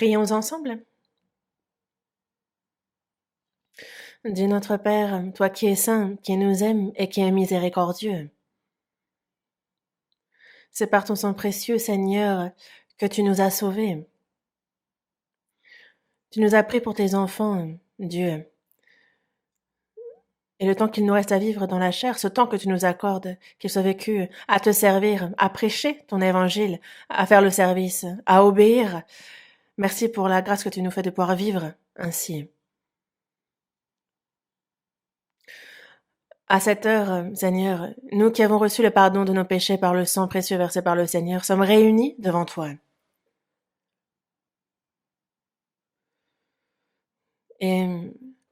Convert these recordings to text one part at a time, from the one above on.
Prions ensemble. Dieu notre Père, toi qui es saint, qui nous aimes et qui es miséricordieux, c'est par ton sang précieux, Seigneur, que tu nous as sauvés. Tu nous as pris pour tes enfants, Dieu. Et le temps qu'il nous reste à vivre dans la chair, ce temps que tu nous accordes, qu'il soit vécu à te servir, à prêcher ton évangile, à faire le service, à obéir. Merci pour la grâce que tu nous fais de pouvoir vivre ainsi. À cette heure, Seigneur, nous qui avons reçu le pardon de nos péchés par le sang précieux versé par le Seigneur, sommes réunis devant toi. Et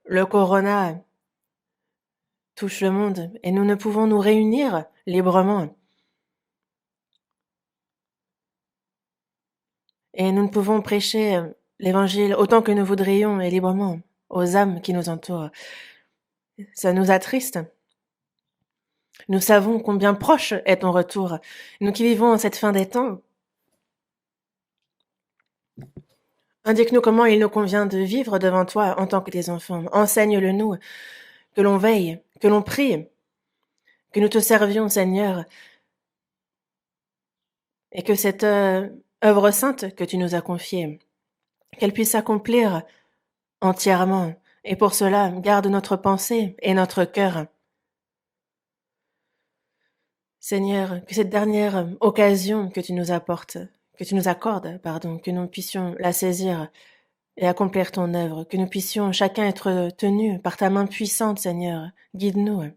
le corona touche le monde et nous ne pouvons nous réunir librement. Et nous ne pouvons prêcher l'évangile autant que nous voudrions et librement aux âmes qui nous entourent. Ça nous attriste. Nous savons combien proche est ton retour. Nous qui vivons en cette fin des temps, indique-nous comment il nous convient de vivre devant toi en tant que tes enfants. Enseigne-le nous, que l'on veille, que l'on prie, que nous te servions, Seigneur, et que cette œuvre sainte que tu nous as confiée, qu'elle puisse s'accomplir entièrement. Et pour cela, garde notre pensée et notre cœur. Seigneur, que cette dernière occasion que tu nous apportes, que tu nous accordes, que nous puissions la saisir et accomplir ton œuvre, que nous puissions chacun être tenus par ta main puissante, Seigneur. Guide-nous.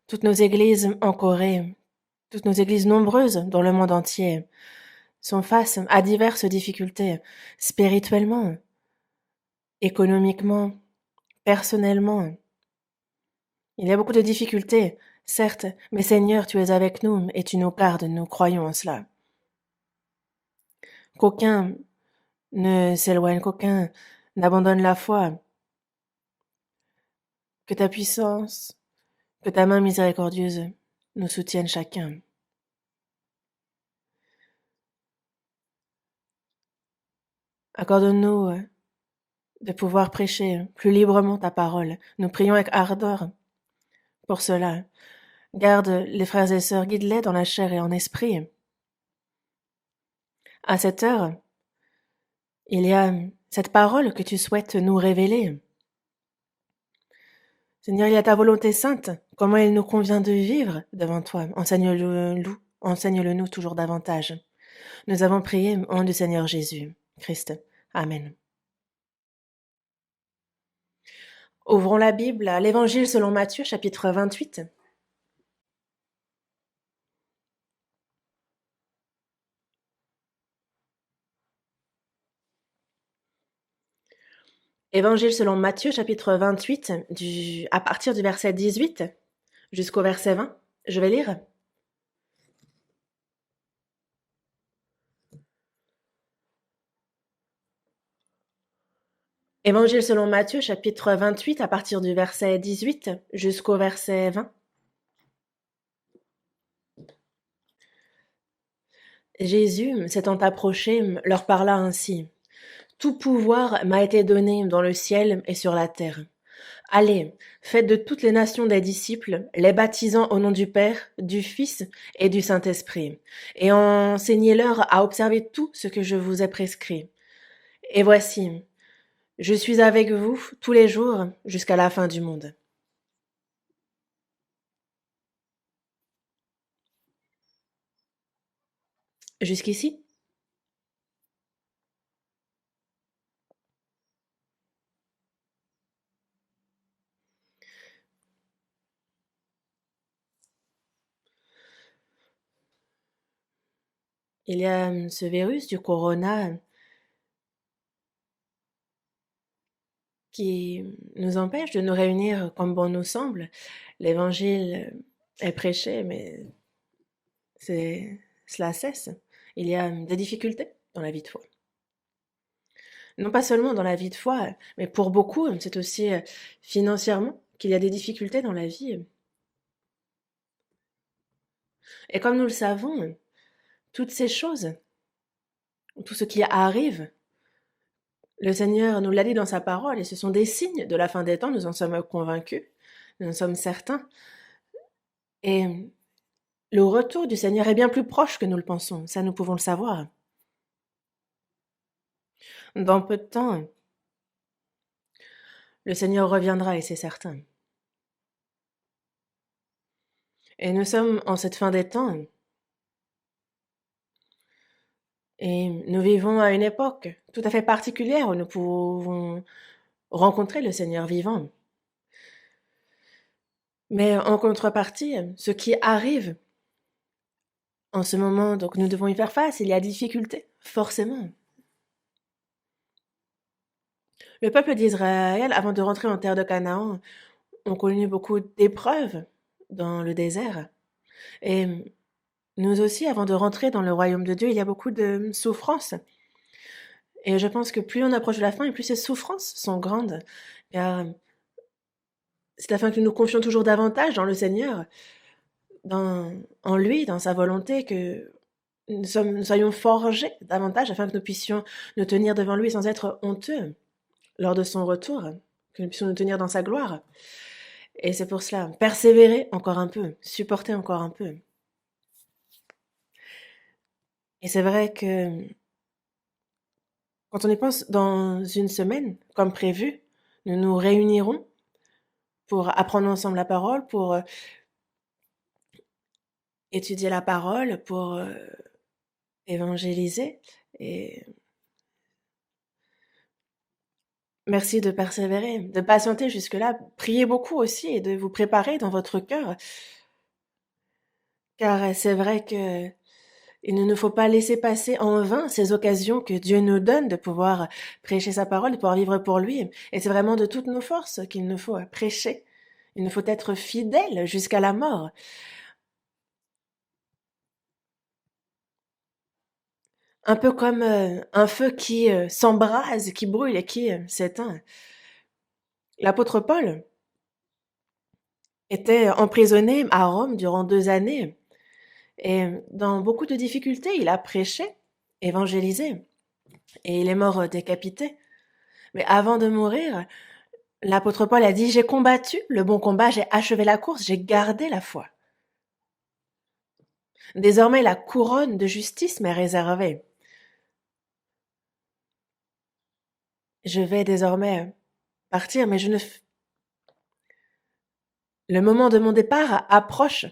Toutes nos églises en Corée, toutes nos églises nombreuses dans le monde entier sont face à diverses difficultés, spirituellement, économiquement, personnellement. Il y a beaucoup de difficultés, certes, mais Seigneur, tu es avec nous et tu nous gardes, nous croyons en cela. Qu'aucun ne s'éloigne, qu'aucun n'abandonne la foi. Que ta puissance, que ta main miséricordieuse nous soutienne chacun. Accorde-nous de pouvoir prêcher plus librement ta parole. Nous prions avec ardeur pour cela. Garde les frères et sœurs, guide-les dans la chair et en esprit. À cette heure, il y a cette parole que tu souhaites nous révéler. Seigneur, il y a ta volonté sainte, comment il nous convient de vivre devant toi. Enseigne-le nous toujours davantage. Nous avons prié au nom du Seigneur Jésus, Christ. Amen. Ouvrons la Bible à l'Évangile selon Matthieu, chapitre 28. Évangile selon Matthieu, chapitre 28, à partir du verset 18 jusqu'au verset 20. Je vais lire. Évangile selon Matthieu, chapitre 28, à partir du verset 18 jusqu'au verset 20. Jésus, s'étant approché, leur parla ainsi. Tout pouvoir m'a été donné dans le ciel et sur la terre. Allez, faites de toutes les nations des disciples, les baptisant au nom du Père, du Fils et du Saint-Esprit, et enseignez-leur à observer tout ce que je vous ai prescrit. Et voici, je suis avec vous tous les jours jusqu'à la fin du monde. Jusqu'ici? Il y a ce virus du corona qui nous empêche de nous réunir comme bon nous semble. L'évangile est prêché, mais cela cesse. Il y a des difficultés dans la vie de foi. Non pas seulement dans la vie de foi, mais pour beaucoup, c'est aussi financièrement qu'il y a des difficultés dans la vie. Et comme nous le savons, toutes ces choses, tout ce qui arrive, le Seigneur nous l'a dit dans sa parole et ce sont des signes de la fin des temps, nous en sommes convaincus, nous en sommes certains. Et le retour du Seigneur est bien plus proche que nous le pensons, ça nous pouvons le savoir. Dans peu de temps, le Seigneur reviendra et c'est certain. Et nous sommes en cette fin des temps et nous vivons à une époque tout à fait particulière où nous pouvons rencontrer le Seigneur vivant. Mais en contrepartie, ce qui arrive en ce moment, donc nous devons y faire face, il y a difficulté, forcément. Le peuple d'Israël, avant de rentrer en terre de Canaan, ont connu beaucoup d'épreuves dans le désert. Et nous aussi, avant de rentrer dans le royaume de Dieu, il y a beaucoup de souffrances. Et je pense que plus on approche de la fin, et plus ces souffrances sont grandes. Car c'est afin que nous nous confions toujours davantage dans le Seigneur, en lui, dans sa volonté, que nous soyons forgés davantage afin que nous puissions nous tenir devant lui sans être honteux lors de son retour, que nous puissions nous tenir dans sa gloire. Et c'est pour cela, persévérer encore un peu, supporter encore un peu. Et c'est vrai que quand on y pense, dans une semaine, comme prévu, nous nous réunirons pour apprendre ensemble la parole, pour étudier la parole, pour évangéliser. Et merci de persévérer, de patienter jusque-là. Priez beaucoup aussi et de vous préparer dans votre cœur. Car c'est vrai que il ne nous faut pas laisser passer en vain ces occasions que Dieu nous donne de pouvoir prêcher sa parole, de pouvoir vivre pour lui. Et c'est vraiment de toutes nos forces qu'il nous faut prêcher. Il nous faut être fidèles jusqu'à la mort. Un peu comme un feu qui s'embrase, qui brûle et qui s'éteint. L'apôtre Paul était emprisonné à Rome durant 2 années. Et dans beaucoup de difficultés, il a prêché, évangélisé. Et il est mort décapité. Mais avant de mourir, l'apôtre Paul a dit: «J'ai combattu le bon combat, j'ai achevé la course, j'ai gardé la foi. Désormais, la couronne de justice m'est réservée. Je vais désormais partir, mais le moment de mon départ approche,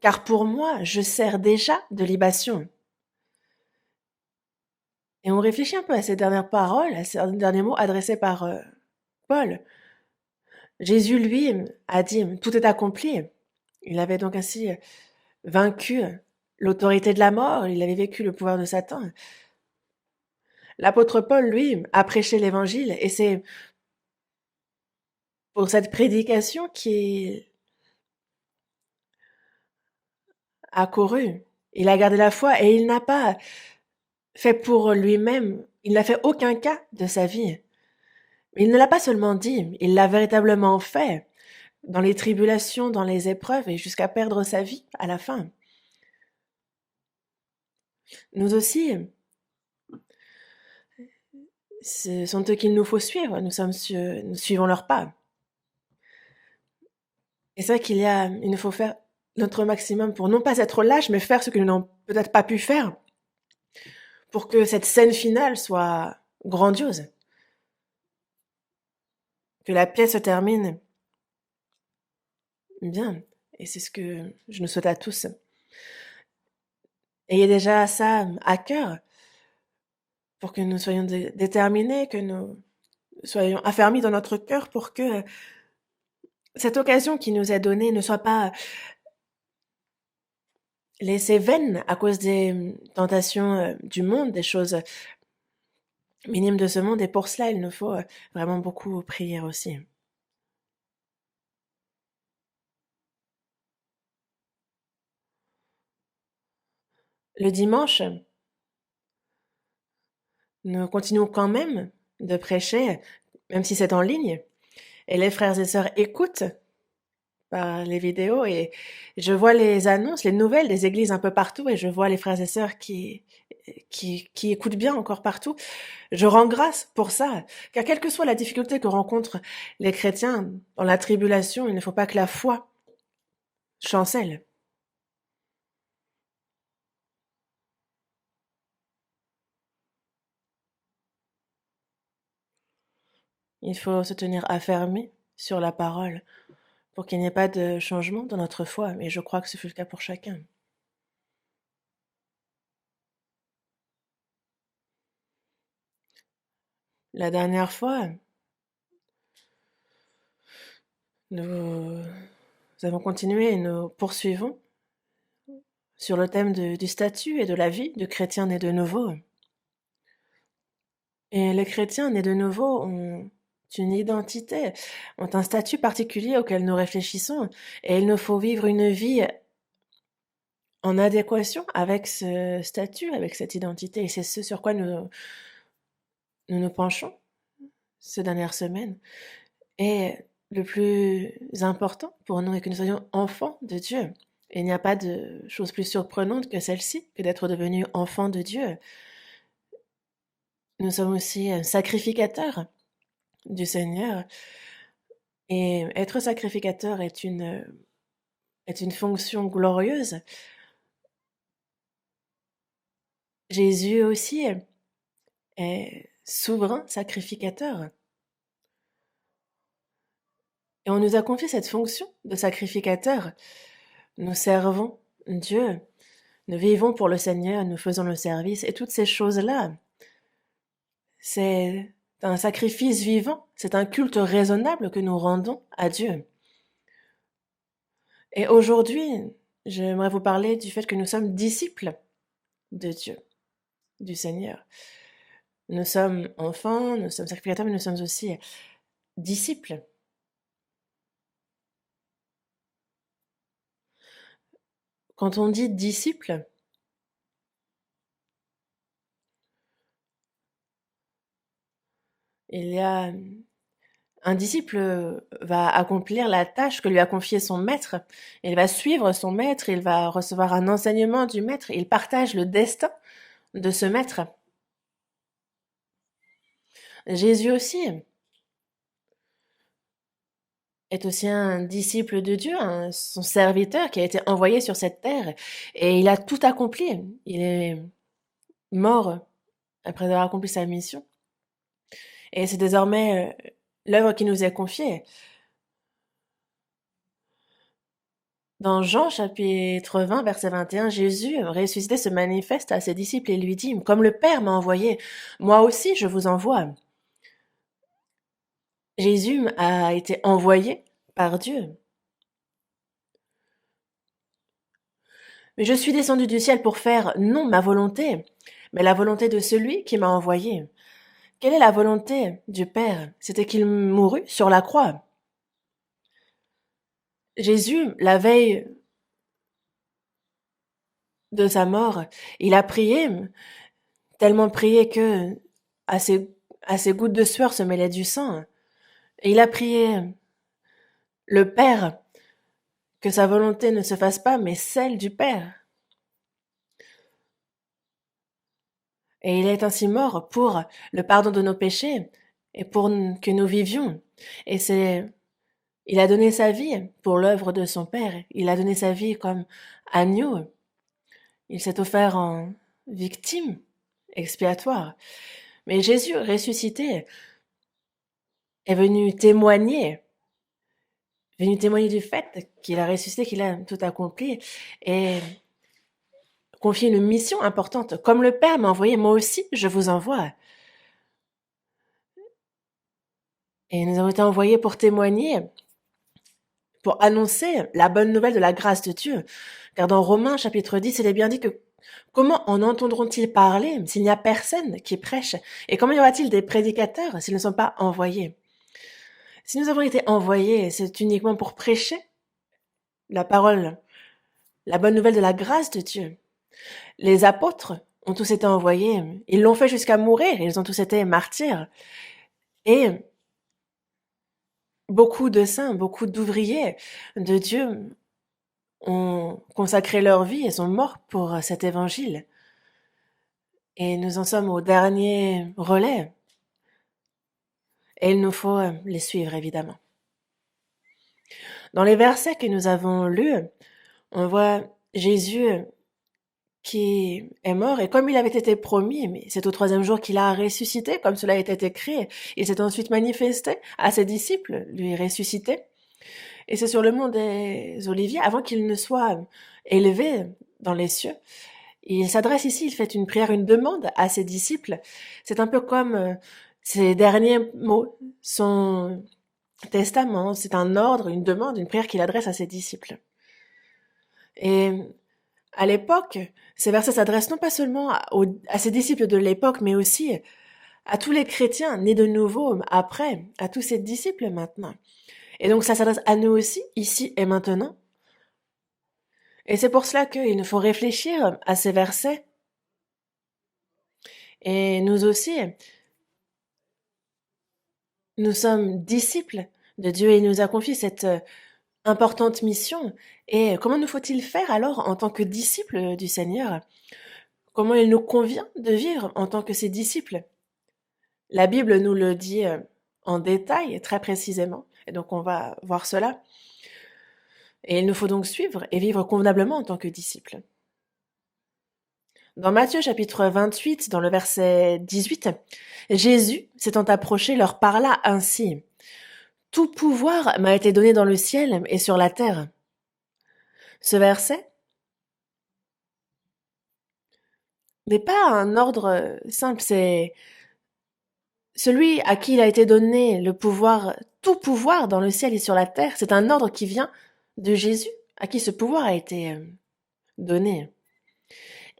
car pour moi, je sers déjà de libation.» Et on réfléchit un peu à ces dernières paroles, à ces derniers mots adressés par Paul. Jésus, lui, a dit: «Tout est accompli.» Il avait donc ainsi vaincu l'autorité de la mort, il avait vécu le pouvoir de Satan. L'apôtre Paul, lui, a prêché l'évangile et c'est pour cette prédication qu'il a couru. Il a gardé la foi et il n'a pas fait pour lui-même, il n'a fait aucun cas de sa vie. Il ne l'a pas seulement dit, il l'a véritablement fait dans les tribulations, dans les épreuves et jusqu'à perdre sa vie à la fin. Nous aussi, ce sont eux qu'il nous faut suivre, nous suivons leurs pas. Et c'est vrai il nous faut faire notre maximum pour non pas être lâches, mais faire ce que nous n'avons peut-être pas pu faire pour que cette scène finale soit grandiose. Que la pièce se termine bien. Et c'est ce que je nous souhaite à tous. Ayez déjà ça à cœur pour que nous soyons déterminés, que nous soyons affermis dans notre cœur pour que cette occasion qui nous est donnée ne soit pas laissée vaine à cause des tentations du monde, des choses minimes de ce monde. Et pour cela, il nous faut vraiment beaucoup prier aussi. Le dimanche, nous continuons quand même de prêcher, même si c'est en ligne. Et les frères et sœurs écoutent par les vidéos et je vois les annonces, les nouvelles des églises un peu partout et je vois les frères et sœurs qui écoutent bien encore partout. Je rends grâce pour ça, car quelle que soit la difficulté que rencontrent les chrétiens dans la tribulation, il ne faut pas que la foi chancelle. Il faut se tenir affermé sur la parole pour qu'il n'y ait pas de changement dans notre foi, et je crois que ce fut le cas pour chacun. La dernière fois, nous avons continué et nous poursuivons sur le thème du statut et de la vie du chrétien né de nouveau. Et les chrétiens nés de nouveau ont une identité, ont un statut particulier auquel nous réfléchissons, et il nous faut vivre une vie en adéquation avec ce statut, avec cette identité, et c'est ce sur quoi nous penchons ces dernières semaines. Et le plus important pour nous est que nous soyons enfants de Dieu. Et il n'y a pas de chose plus surprenante que celle-ci, que d'être devenu enfant de Dieu. Nous sommes aussi sacrificateurs du Seigneur. Et être sacrificateur est une fonction glorieuse. Jésus aussi est souverain sacrificateur. Et on nous a confié cette fonction de sacrificateur. Nous servons Dieu, nous vivons pour le Seigneur, nous faisons le service, et toutes ces choses-là, c'est un sacrifice vivant, c'est un culte raisonnable que nous rendons à Dieu. Et aujourd'hui, j'aimerais vous parler du fait que nous sommes disciples de Dieu, du Seigneur. Nous sommes enfants, nous sommes sacrificateurs, mais nous sommes aussi disciples. Quand on dit disciple, il y a un disciple va accomplir la tâche que lui a confiée son maître. Il va suivre son maître, il va recevoir un enseignement du maître, il partage le destin de ce maître. Jésus aussi est aussi un disciple de Dieu, son serviteur qui a été envoyé sur cette terre et il a tout accompli. Il est mort après avoir accompli sa mission. Et c'est désormais l'œuvre qui nous est confiée. Dans Jean chapitre 20, verset 21, Jésus, ressuscité, se manifeste à ses disciples et lui dit, « Comme le Père m'a envoyé, moi aussi je vous envoie. » Jésus a été envoyé par Dieu. Mais je suis descendu du ciel pour faire non ma volonté, mais la volonté de celui qui m'a envoyé. Quelle est la volonté du Père? C'était qu'il mourût sur la croix. Jésus, la veille de sa mort, il a prié, tellement prié que à ses gouttes de sueur se mêlait du sang. Et il a prié le Père que sa volonté ne se fasse pas, mais celle du Père. Et il est ainsi mort pour le pardon de nos péchés et pour que nous vivions. Et il a donné sa vie pour l'œuvre de son Père. Il a donné sa vie comme agneau. Il s'est offert en victime expiatoire. Mais Jésus ressuscité est venu témoigner du fait qu'il a ressuscité, qu'il a tout accompli et confier une mission importante. Comme le Père m'a envoyé, moi aussi je vous envoie. Et nous avons été envoyés pour témoigner, pour annoncer la bonne nouvelle de la grâce de Dieu. Car dans Romains chapitre 10, il est bien dit que comment en entendront-ils parler s'il n'y a personne qui prêche? Et comment y aura-t-il des prédicateurs s'ils ne sont pas envoyés? Si nous avons été envoyés, c'est uniquement pour prêcher la parole, la bonne nouvelle de la grâce de Dieu. Les apôtres ont tous été envoyés. Ils l'ont fait jusqu'à mourir. Ils ont tous été martyrs. Et beaucoup de saints, beaucoup d'ouvriers de Dieu ont consacré leur vie et sont morts pour cet évangile. Et nous en sommes au dernier relais. Et il nous faut les suivre, évidemment. Dans les versets que nous avons lus, on voit Jésus qui est mort, et comme il avait été promis, mais c'est au 3e jour qu'il a ressuscité, comme cela était écrit, il s'est ensuite manifesté à ses disciples, lui ressuscité. Et c'est sur le mont des Oliviers, avant qu'il ne soit élevé dans les cieux. Il s'adresse ici, il fait une prière, une demande à ses disciples. C'est un peu comme ses derniers mots, son testament, c'est un ordre, une demande, une prière qu'il adresse à ses disciples. Et à l'époque, ces versets s'adressent non pas seulement à ses disciples de l'époque, mais aussi à tous les chrétiens nés de nouveau après, à tous ses disciples maintenant. Et donc ça s'adresse à nous aussi, ici et maintenant. Et c'est pour cela qu'il nous faut réfléchir à ces versets. Et nous aussi, nous sommes disciples de Dieu et il nous a confié cette importante mission. Et comment nous faut-il faire alors en tant que disciples du Seigneur? Comment il nous convient de vivre en tant que ses disciples? La Bible nous le dit en détail, très précisément. Et donc on va voir cela. Et il nous faut donc suivre et vivre convenablement en tant que disciples. Dans Matthieu chapitre 28, dans le verset 18, Jésus, s'étant approché, leur parla ainsi. « Tout pouvoir m'a été donné dans le ciel et sur la terre. » Ce verset n'est pas un ordre simple, c'est celui à qui il a été donné le pouvoir, tout pouvoir dans le ciel et sur la terre. C'est un ordre qui vient de Jésus, à qui ce pouvoir a été donné.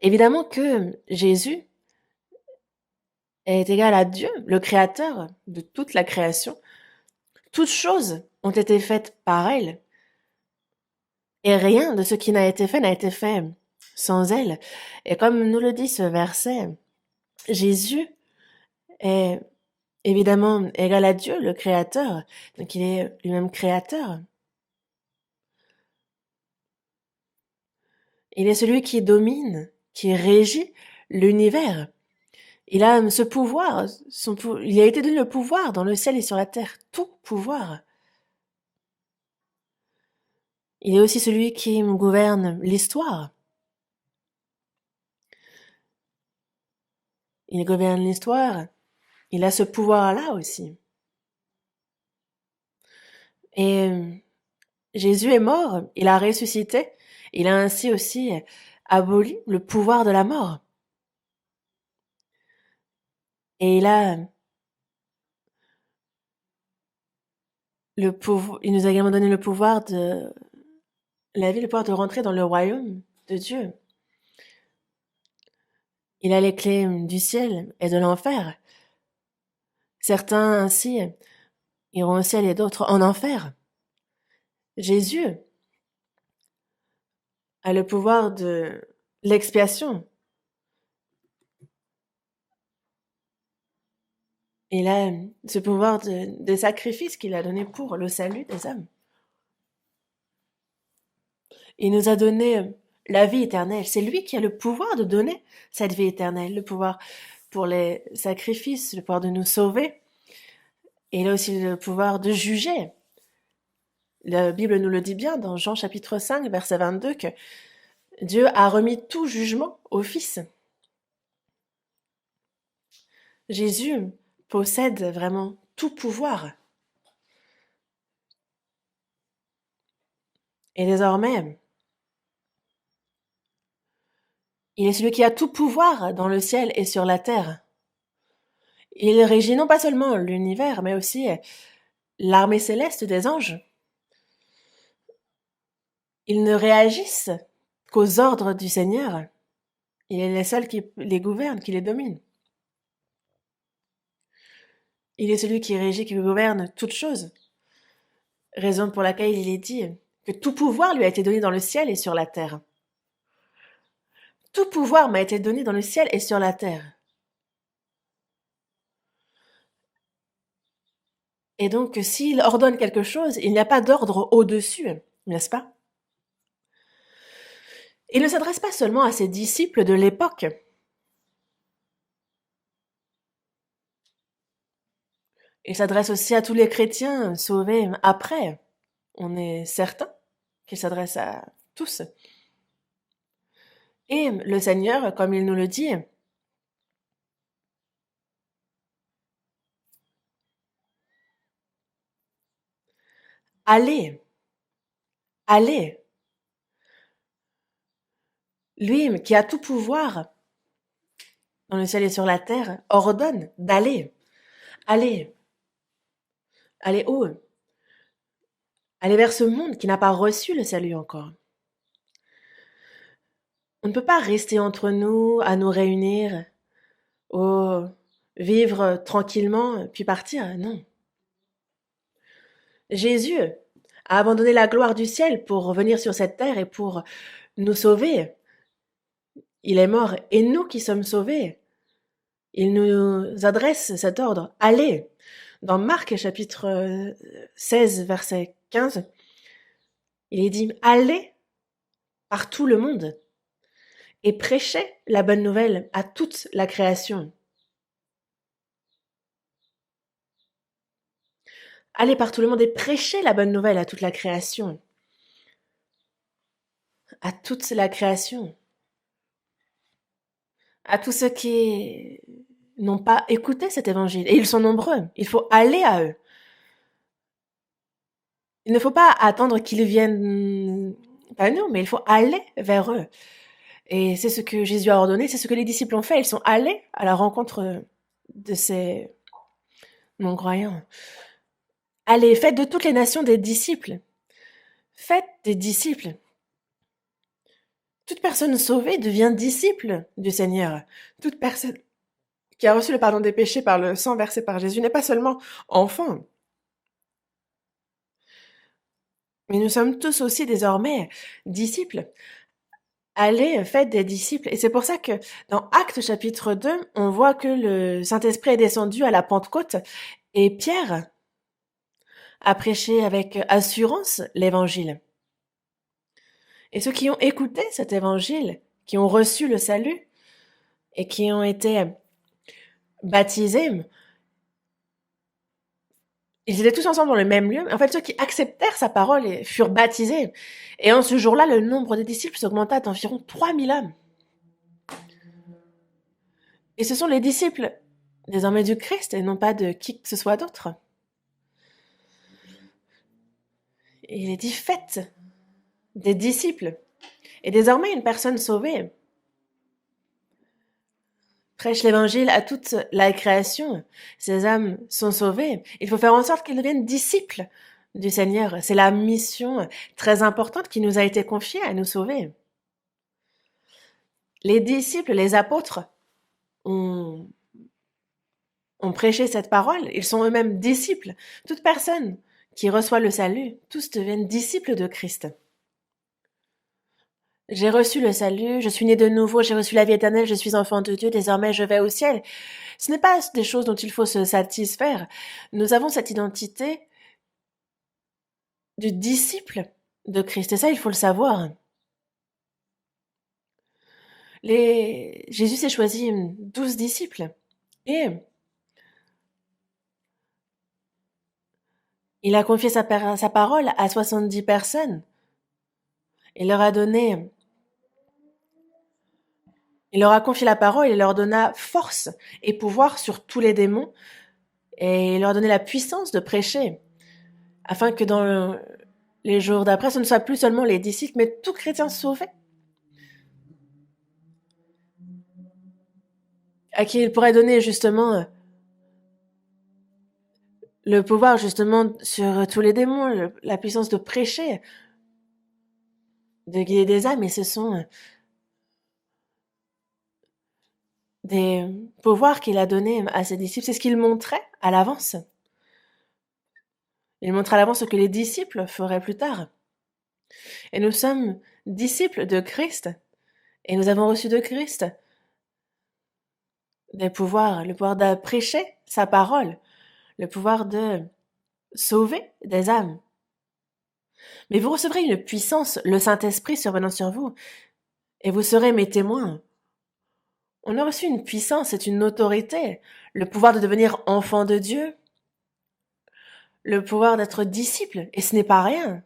Évidemment que Jésus est égal à Dieu, le créateur de toute la création. Toutes choses ont été faites par elle. Et rien de ce qui n'a été fait sans elle. Et comme nous le dit ce verset, Jésus est évidemment égal à Dieu, le créateur. Donc il est lui-même créateur. Il est celui qui domine, qui régit l'univers. Il a ce pouvoir, il a été donné le pouvoir dans le ciel et sur la terre, tout pouvoir. Il est aussi celui qui gouverne l'histoire. Il gouverne l'histoire. Il a ce pouvoir-là aussi. Et Jésus est mort, il a ressuscité, il a ainsi aussi aboli le pouvoir de la mort. Et il a il nous a également donné le pouvoir de la vie, le pouvoir de rentrer dans le royaume de Dieu. Il a les clés du ciel et de l'enfer. Certains ainsi iront au ciel et d'autres en enfer. Jésus a le pouvoir de l'expiation. Il a ce pouvoir de sacrifice qu'il a donné pour le salut des hommes. Il nous a donné la vie éternelle. C'est lui qui a le pouvoir de donner cette vie éternelle, le pouvoir pour les sacrifices, le pouvoir de nous sauver. Et il a aussi le pouvoir de juger. La Bible nous le dit bien dans Jean chapitre 5, verset 22, que Dieu a remis tout jugement au Fils. Jésus possède vraiment tout pouvoir. Et désormais, il est celui qui a tout pouvoir dans le ciel et sur la terre. Il régit non pas seulement l'univers, mais aussi l'armée céleste des anges. Ils ne réagissent qu'aux ordres du Seigneur. Il est le seul qui les gouverne, qui les domine. Il est celui qui régit, qui gouverne toutes choses. Raison pour laquelle il est dit que tout pouvoir lui a été donné dans le ciel et sur la terre. Tout pouvoir m'a été donné dans le ciel et sur la terre. Et donc, s'il ordonne quelque chose, il n'y a pas d'ordre au-dessus, n'est-ce pas? Il ne s'adresse pas seulement à ses disciples de l'époque. Il s'adresse aussi à tous les chrétiens sauvés après. On est certain qu'il s'adresse à tous. Et le Seigneur, comme il nous le dit, allez, allez. Lui qui a tout pouvoir dans le ciel et sur la terre ordonne d'aller. Allez. Allez où? Allez vers ce monde qui n'a pas reçu le salut encore. On ne peut pas rester entre nous, à nous réunir, ou vivre tranquillement, puis partir. Non. Jésus a abandonné la gloire du ciel pour venir sur cette terre et pour nous sauver. Il est mort et nous qui sommes sauvés. Il nous adresse cet ordre. Allez. Dans Marc chapitre 16, verset 15, il est dit, allez par tout le monde et prêchez la bonne nouvelle à toute la création. Allez par tout le monde et prêchez la bonne nouvelle à toute la création. À toute la création. À tous ceux qui n'ont pas écouté cet évangile. Et ils sont nombreux. Il faut aller à eux. Il ne faut pas attendre qu'ils viennent à nous, mais il faut aller vers eux. Et c'est ce que Jésus a ordonné, c'est ce que les disciples ont fait. Ils sont allés à la rencontre de ces non-croyants. Allez, faites de toutes les nations des disciples. Faites des disciples. Toute personne sauvée devient disciple du Seigneur. Toute personne qui a reçu le pardon des péchés par le sang versé par Jésus n'est pas seulement enfant, mais nous sommes tous aussi désormais disciples. Allez, faites des disciples. Et c'est pour ça que dans Actes chapitre 2, on voit que le Saint-Esprit est descendu à la Pentecôte et Pierre a prêché avec assurance l'évangile. Et ceux qui ont écouté cet évangile, qui ont reçu le salut et qui ont été baptisés, ils étaient tous ensemble dans le même lieu. En fait, ceux qui acceptèrent sa parole et furent baptisés. Et en ce jour-là, le nombre des disciples s'augmenta d'environ 3000 hommes. Et ce sont les disciples désormais du Christ et non pas de qui que ce soit d'autre. Il est dit faites des disciples. Et désormais, une personne sauvée prêche l'évangile à toute la création. Ces âmes sont sauvées. Il faut faire en sorte qu'ils deviennent disciples du Seigneur. C'est la mission très importante qui nous a été confiée à nous sauver. Les disciples, les apôtres ont prêché cette parole. Ils sont eux-mêmes disciples. Toute personne qui reçoit le salut, tous deviennent disciples de Christ. J'ai reçu le salut, je suis né de nouveau, j'ai reçu la vie éternelle, je suis enfant de Dieu, désormais je vais au ciel. Ce n'est pas des choses dont il faut se satisfaire. Nous avons cette identité du disciple de Christ, et ça, il faut le savoir. Jésus s'est choisi 12 disciples, et il a confié sa parole à 70 personnes. Il leur a confié la parole, il leur donna force et pouvoir sur tous les démons, et il leur donnait la puissance de prêcher, afin que dans les jours d'après, ce ne soit plus seulement les disciples, mais tout chrétien sauvé, à qui il pourrait donner justement le pouvoir justement sur tous les démons, la puissance de prêcher, de guider des âmes, et ce sont des pouvoirs qu'il a donnés à ses disciples. C'est ce qu'il montrait à l'avance. Il montrait à l'avance ce que les disciples feraient plus tard. Et nous sommes disciples de Christ, et nous avons reçu de Christ des pouvoirs, le pouvoir de prêcher sa parole, le pouvoir de sauver des âmes. Mais vous recevrez une puissance, le Saint-Esprit survenant sur vous, et vous serez mes témoins. On a reçu une puissance, c'est une autorité, le pouvoir de devenir enfant de Dieu, le pouvoir d'être disciple, et ce n'est pas rien.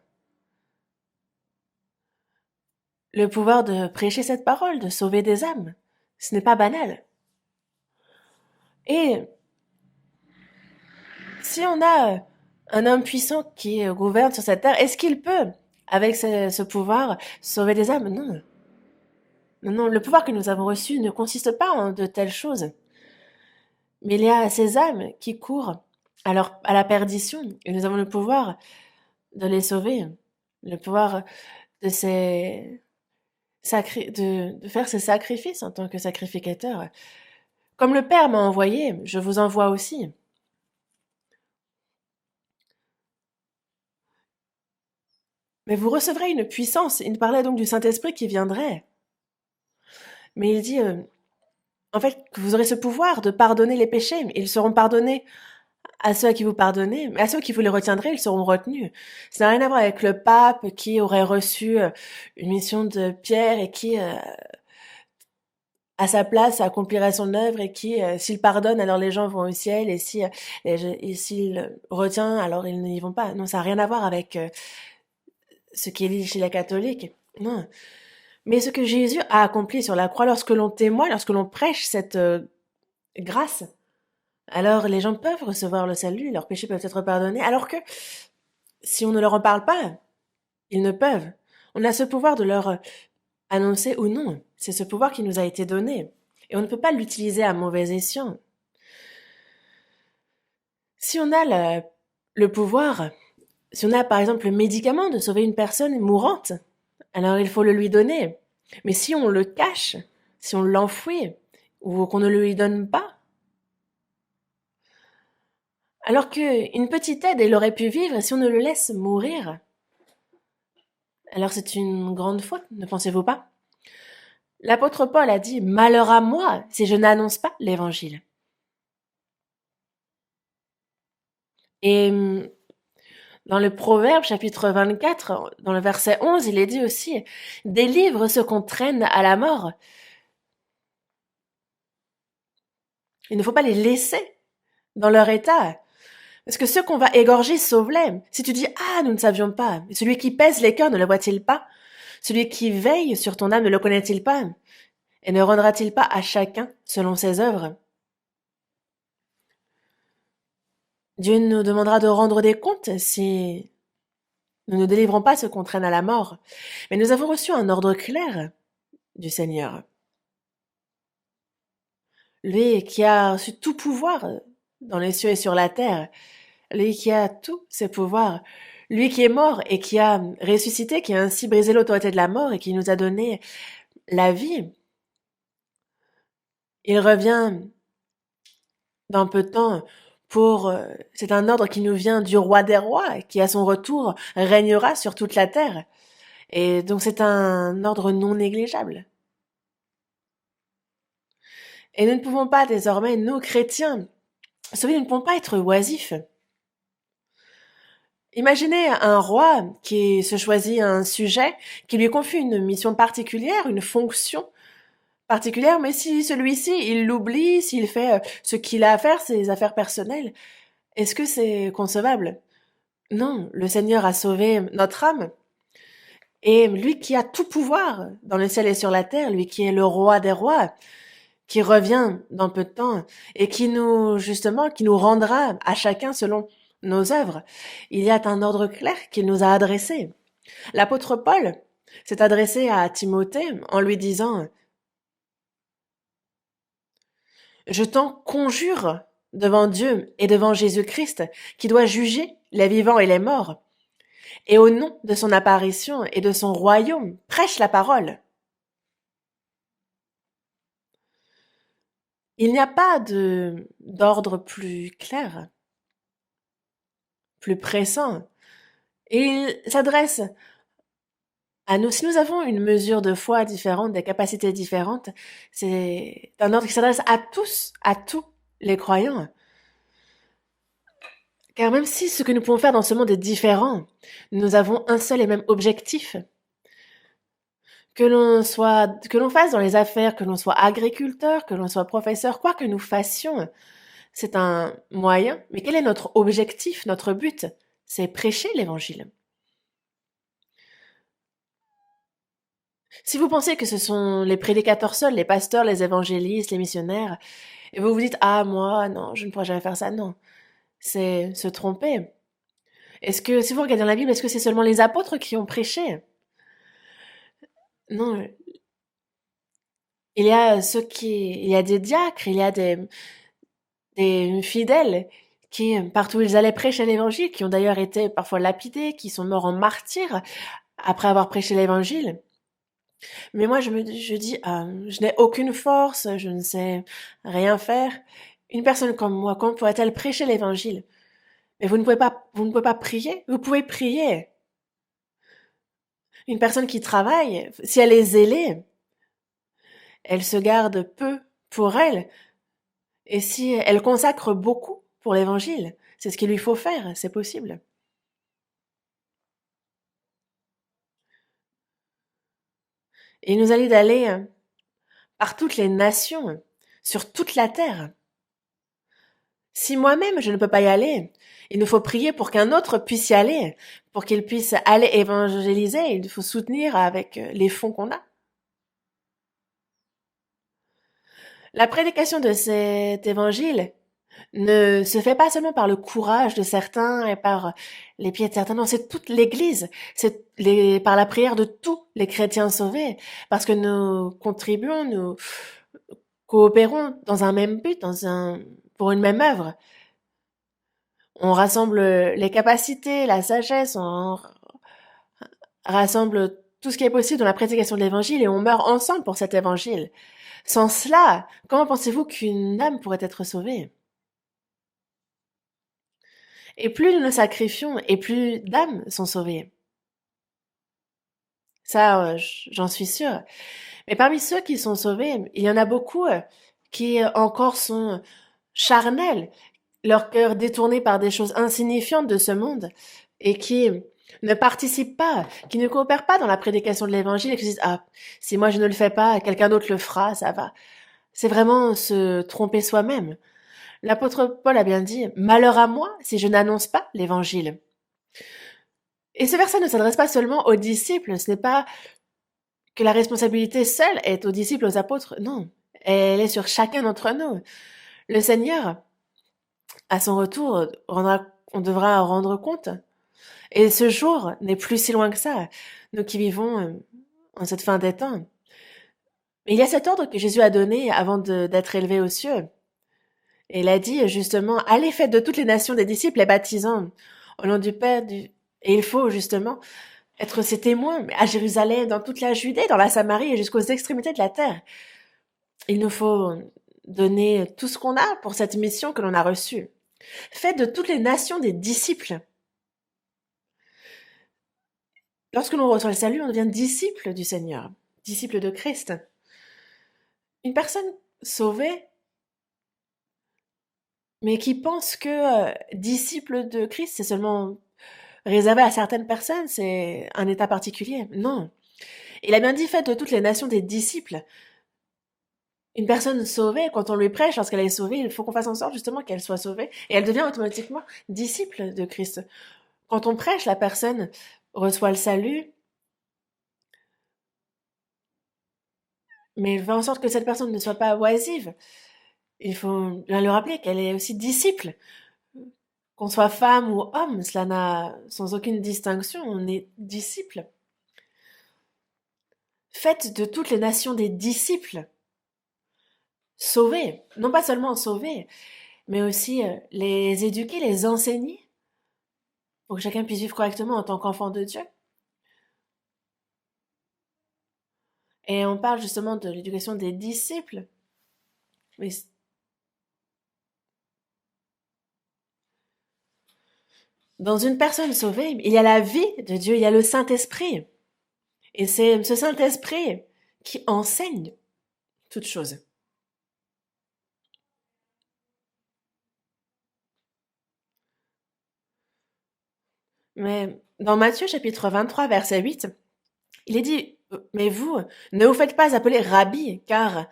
Le pouvoir de prêcher cette parole, de sauver des âmes, ce n'est pas banal. Et si on a un homme puissant qui gouverne sur cette terre, est-ce qu'il peut, avec ce pouvoir, sauver des âmes? Non. Non, non, le pouvoir que nous avons reçu ne consiste pas en de telles choses. Mais il y a ces âmes qui courent à la perdition, et nous avons le pouvoir de les sauver, le pouvoir de, de faire ces sacrifices en tant que sacrificateur. Comme le Père m'a envoyé, je vous envoie aussi. Mais vous recevrez une puissance. Il parlait donc du Saint-Esprit qui viendrait. Mais il dit, en fait, que vous aurez ce pouvoir de pardonner les péchés. Ils seront pardonnés à ceux à qui vous pardonnez, mais à ceux qui vous les retiendrez, ils seront retenus. Ça n'a rien à voir avec le pape qui aurait reçu une mission de Pierre et qui, à sa place, accomplirait son œuvre et qui, s'il pardonne, alors les gens vont au ciel et si, et s'il retient, alors ils n'y vont pas. Non, ça n'a rien à voir avec ce qui est dit chez les catholiques. Non. Mais ce que Jésus a accompli sur la croix, lorsque l'on témoigne, lorsque l'on prêche cette grâce, alors les gens peuvent recevoir le salut, leurs péchés peuvent être pardonnés, alors que si on ne leur en parle pas, ils ne peuvent. On a ce pouvoir de leur annoncer ou non. C'est ce pouvoir qui nous a été donné. Et on ne peut pas l'utiliser à mauvais escient. Si on a le pouvoir, si on a par exemple le médicament de sauver une personne mourante, alors il faut le lui donner. Mais si on le cache, si on l'enfouit, ou qu'on ne le lui donne pas, alors qu'une petite aide, elle aurait pu vivre si on ne le laisse mourir, alors c'est une grande faute, ne pensez-vous pas? L'apôtre Paul a dit « Malheur à moi si je n'annonce pas l'évangile ». Et dans le Proverbe chapitre 24, dans le verset 11, il est dit aussi « Délivre ceux qu'on traîne à la mort ». Il ne faut pas les laisser dans leur état. Parce que ceux qu'on va égorger sauve-les. Si tu dis « Ah, nous ne savions pas », celui qui pèse les cœurs ne le voit-il pas? Celui qui veille sur ton âme ne le connaît-il pas? Et ne rendra-t-il pas à chacun selon ses œuvres? Dieu nous demandera de rendre des comptes si nous ne délivrons pas ceux qu'on traîne à la mort. Mais nous avons reçu un ordre clair du Seigneur. Lui qui a reçu tout pouvoir dans les cieux et sur la terre, lui qui a tous ses pouvoirs, lui qui est mort et qui a ressuscité, qui a ainsi brisé l'autorité de la mort et qui nous a donné la vie. Il revient dans peu de temps pour... c'est un ordre qui nous vient du roi des rois, qui à son retour régnera sur toute la terre. Et donc c'est un ordre non négligeable. Et nous ne pouvons pas désormais, nous chrétiens, nous ne pouvons pas être oisifs. Imaginez un roi qui se choisit un sujet, qui lui confie une mission particulière, une fonction particulière, mais si celui-ci, il l'oublie, s'il fait ce qu'il a à faire, ses affaires personnelles, est-ce que c'est concevable? Non, le Seigneur a sauvé notre âme. Et lui qui a tout pouvoir dans le ciel et sur la terre, lui qui est le roi des rois, qui revient dans peu de temps et qui nous, justement, qui nous rendra à chacun selon nos œuvres. Il y a un ordre clair qu'il nous a adressé. L'apôtre Paul s'est adressé à Timothée en lui disant « Je t'en conjure devant Dieu et devant Jésus-Christ qui doit juger les vivants et les morts. Et au nom de son apparition et de son royaume, prêche la parole. » Il n'y a pas d'ordre plus clair, plus pressant. Et il s'adresse à nous. Si nous avons une mesure de foi différente, des capacités différentes, c'est un ordre qui s'adresse à tous les croyants. Car même si ce que nous pouvons faire dans ce monde est différent, nous avons un seul et même objectif. Que l'on fasse dans les affaires, que l'on soit agriculteur, que l'on soit professeur, quoi que nous fassions, c'est un moyen. Mais quel est notre objectif, notre but? C'est prêcher l'évangile. Si vous pensez que ce sont les prédicateurs seuls, les pasteurs, les évangélistes, les missionnaires, et vous vous dites, ah, moi, non, je ne pourrais jamais faire ça, non. C'est se tromper. Est-ce que, si vous regardez dans la Bible, est-ce que c'est seulement les apôtres qui ont prêché? Non. Il y a des diacres, il y a des fidèles qui, partout où ils allaient, prêcher l'évangile, qui ont d'ailleurs été parfois lapidés, qui sont morts en martyrs après avoir prêché l'évangile. Mais moi, je dis, je n'ai aucune force, je ne sais rien faire. Une personne comme moi, comment pourrait-elle prêcher l'évangile? Mais vous ne pouvez pas prier. Vous pouvez prier. Une personne qui travaille, si elle est zélée, elle se garde peu pour elle. Et si elle consacre beaucoup pour l'évangile, c'est ce qu'il lui faut faire, c'est possible. Et il nous a dit d'aller par toutes les nations, sur toute la terre. Si moi-même je ne peux pas y aller, il nous faut prier pour qu'un autre puisse y aller, pour qu'il puisse aller évangéliser. Il faut soutenir avec les fonds qu'on a. La prédication de cet évangile ne se fait pas seulement par le courage de certains et par les pieds de certains, non, c'est toute l'Église, par la prière de tous les chrétiens sauvés, parce que nous contribuons, nous coopérons dans un même but, pour une même œuvre. On rassemble les capacités, la sagesse, on rassemble tout ce qui est possible dans la prédication de l'évangile et on meurt ensemble pour cet évangile. Sans cela, comment pensez-vous qu'une âme pourrait être sauvée? Et plus nous nous sacrifions, et plus d'âmes sont sauvées. Ça, j'en suis sûre. Mais parmi ceux qui sont sauvés, il y en a beaucoup qui encore sont charnels, leur cœur détourné par des choses insignifiantes de ce monde, et qui ne participent pas, qui ne coopèrent pas dans la prédication de l'évangile, et qui se disent, ah, si moi je ne le fais pas, quelqu'un d'autre le fera, ça va. C'est vraiment se tromper soi-même. L'apôtre Paul a bien dit, malheur à moi si je n'annonce pas l'évangile. Et ce verset ne s'adresse pas seulement aux disciples, ce n'est pas que la responsabilité seule est aux disciples, aux apôtres, non, elle est sur chacun d'entre nous. Le Seigneur, à son retour, on devra en rendre compte. Et ce jour n'est plus si loin que ça, nous qui vivons en cette fin des temps. Mais il y a cet ordre que Jésus a donné avant d'être élevé aux cieux. Et il a dit justement, allez, faites de toutes les nations des disciples, les baptisant au nom du Père, et il faut justement être ses témoins à Jérusalem, dans toute la Judée, dans la Samarie et jusqu'aux extrémités de la terre. Il nous faut donner tout ce qu'on a pour cette mission que l'on a reçue. Faites de toutes les nations des disciples. Lorsque l'on reçoit le salut, on devient disciple du Seigneur, disciple de Christ. Une personne sauvée, mais qui pense que disciple de Christ, c'est seulement réservé à certaines personnes, c'est un état particulier. Non. Il a bien dit, faites de toutes les nations des disciples. Une personne sauvée, quand on lui prêche, lorsqu'elle est sauvée, il faut qu'on fasse en sorte justement qu'elle soit sauvée et elle devient automatiquement disciple de Christ. Quand on prêche, la personne reçoit le salut, mais il fait en sorte que cette personne ne soit pas oisive. Il faut bien lui rappeler qu'elle est aussi disciple. Qu'on soit femme ou homme, cela n'a sans aucune distinction, on est disciple. Faites de toutes les nations des disciples. Sauvés, non pas seulement sauvés, mais aussi les éduquer, les enseigner, pour que chacun puisse vivre correctement en tant qu'enfant de Dieu. Et on parle justement de l'éducation des disciples. Mais dans une personne sauvée, il y a la vie de Dieu, il y a le Saint-Esprit. Et c'est ce Saint-Esprit qui enseigne toutes choses. Mais dans Matthieu chapitre 23, verset 8, il est dit, mais vous, ne vous faites pas appeler rabbi, car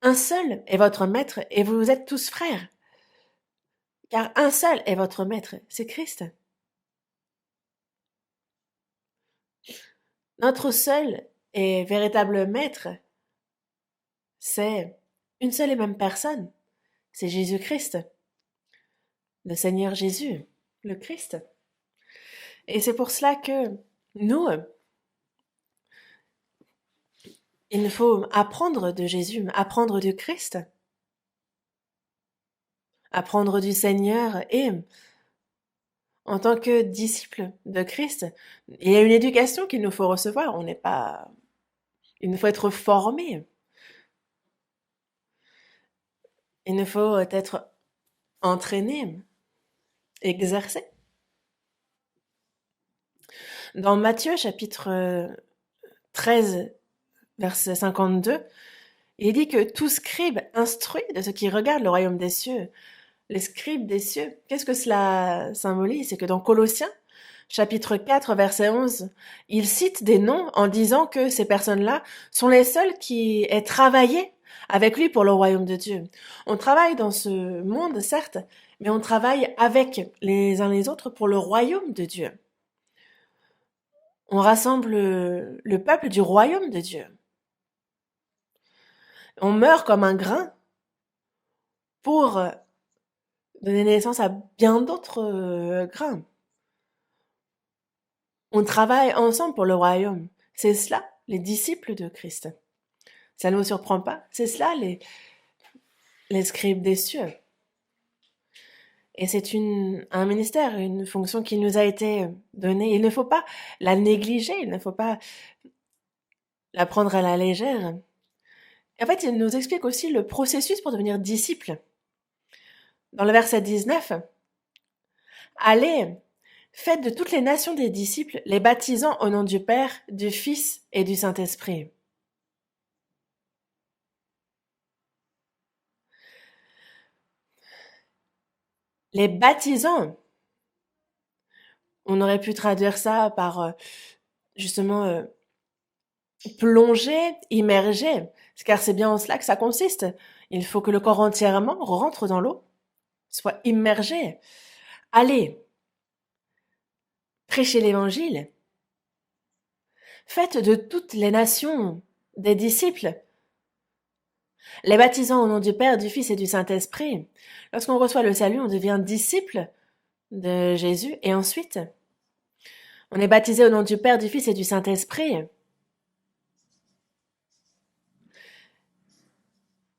un seul est votre maître et vous êtes tous frères. Car un seul est votre maître, c'est Christ. Notre seul et véritable maître, c'est une seule et même personne, c'est Jésus-Christ, le Seigneur Jésus, le Christ. Et c'est pour cela que nous, il nous faut apprendre de Jésus, apprendre du Christ, apprendre du Seigneur et en tant que disciple de Christ, il y a une éducation qu'il nous faut recevoir. Il nous faut être formé. Il nous faut être entraîné, exercé. Dans Matthieu chapitre 13, verset 52, il dit que tout scribe instruit de ce qui regarde le royaume des cieux. Les scribes des cieux, qu'est-ce que cela symbolise? C'est que dans Colossiens, chapitre 4, verset 11, il cite des noms en disant que ces personnes-là sont les seules qui aient travaillé avec lui pour le royaume de Dieu. On travaille dans ce monde, certes, mais on travaille avec les uns les autres pour le royaume de Dieu. On rassemble le peuple du royaume de Dieu. On meurt comme un grain pour donner naissance à bien d'autres grains. On travaille ensemble pour le royaume. C'est cela, les disciples de Christ. Ça ne vous surprend pas? C'est cela, les scribes des cieux. Et c'est un ministère, une fonction qui nous a été donnée. Il ne faut pas la négliger, il ne faut pas la prendre à la légère. Et en fait, il nous explique aussi le processus pour devenir disciple. Dans le verset 19, « Allez, faites de toutes les nations des disciples, les baptisant au nom du Père, du Fils et du Saint-Esprit. » Les baptisant, on aurait pu traduire ça par justement plonger, immerger, car c'est bien en cela que ça consiste. Il faut que le corps entièrement rentre dans l'eau, soit immergé. Allez, prêchez l'évangile. Faites de toutes les nations des disciples, les baptisant au nom du Père, du Fils et du Saint-Esprit. Lorsqu'on reçoit le salut, on devient disciple de Jésus et ensuite, on est baptisé au nom du Père, du Fils et du Saint-Esprit.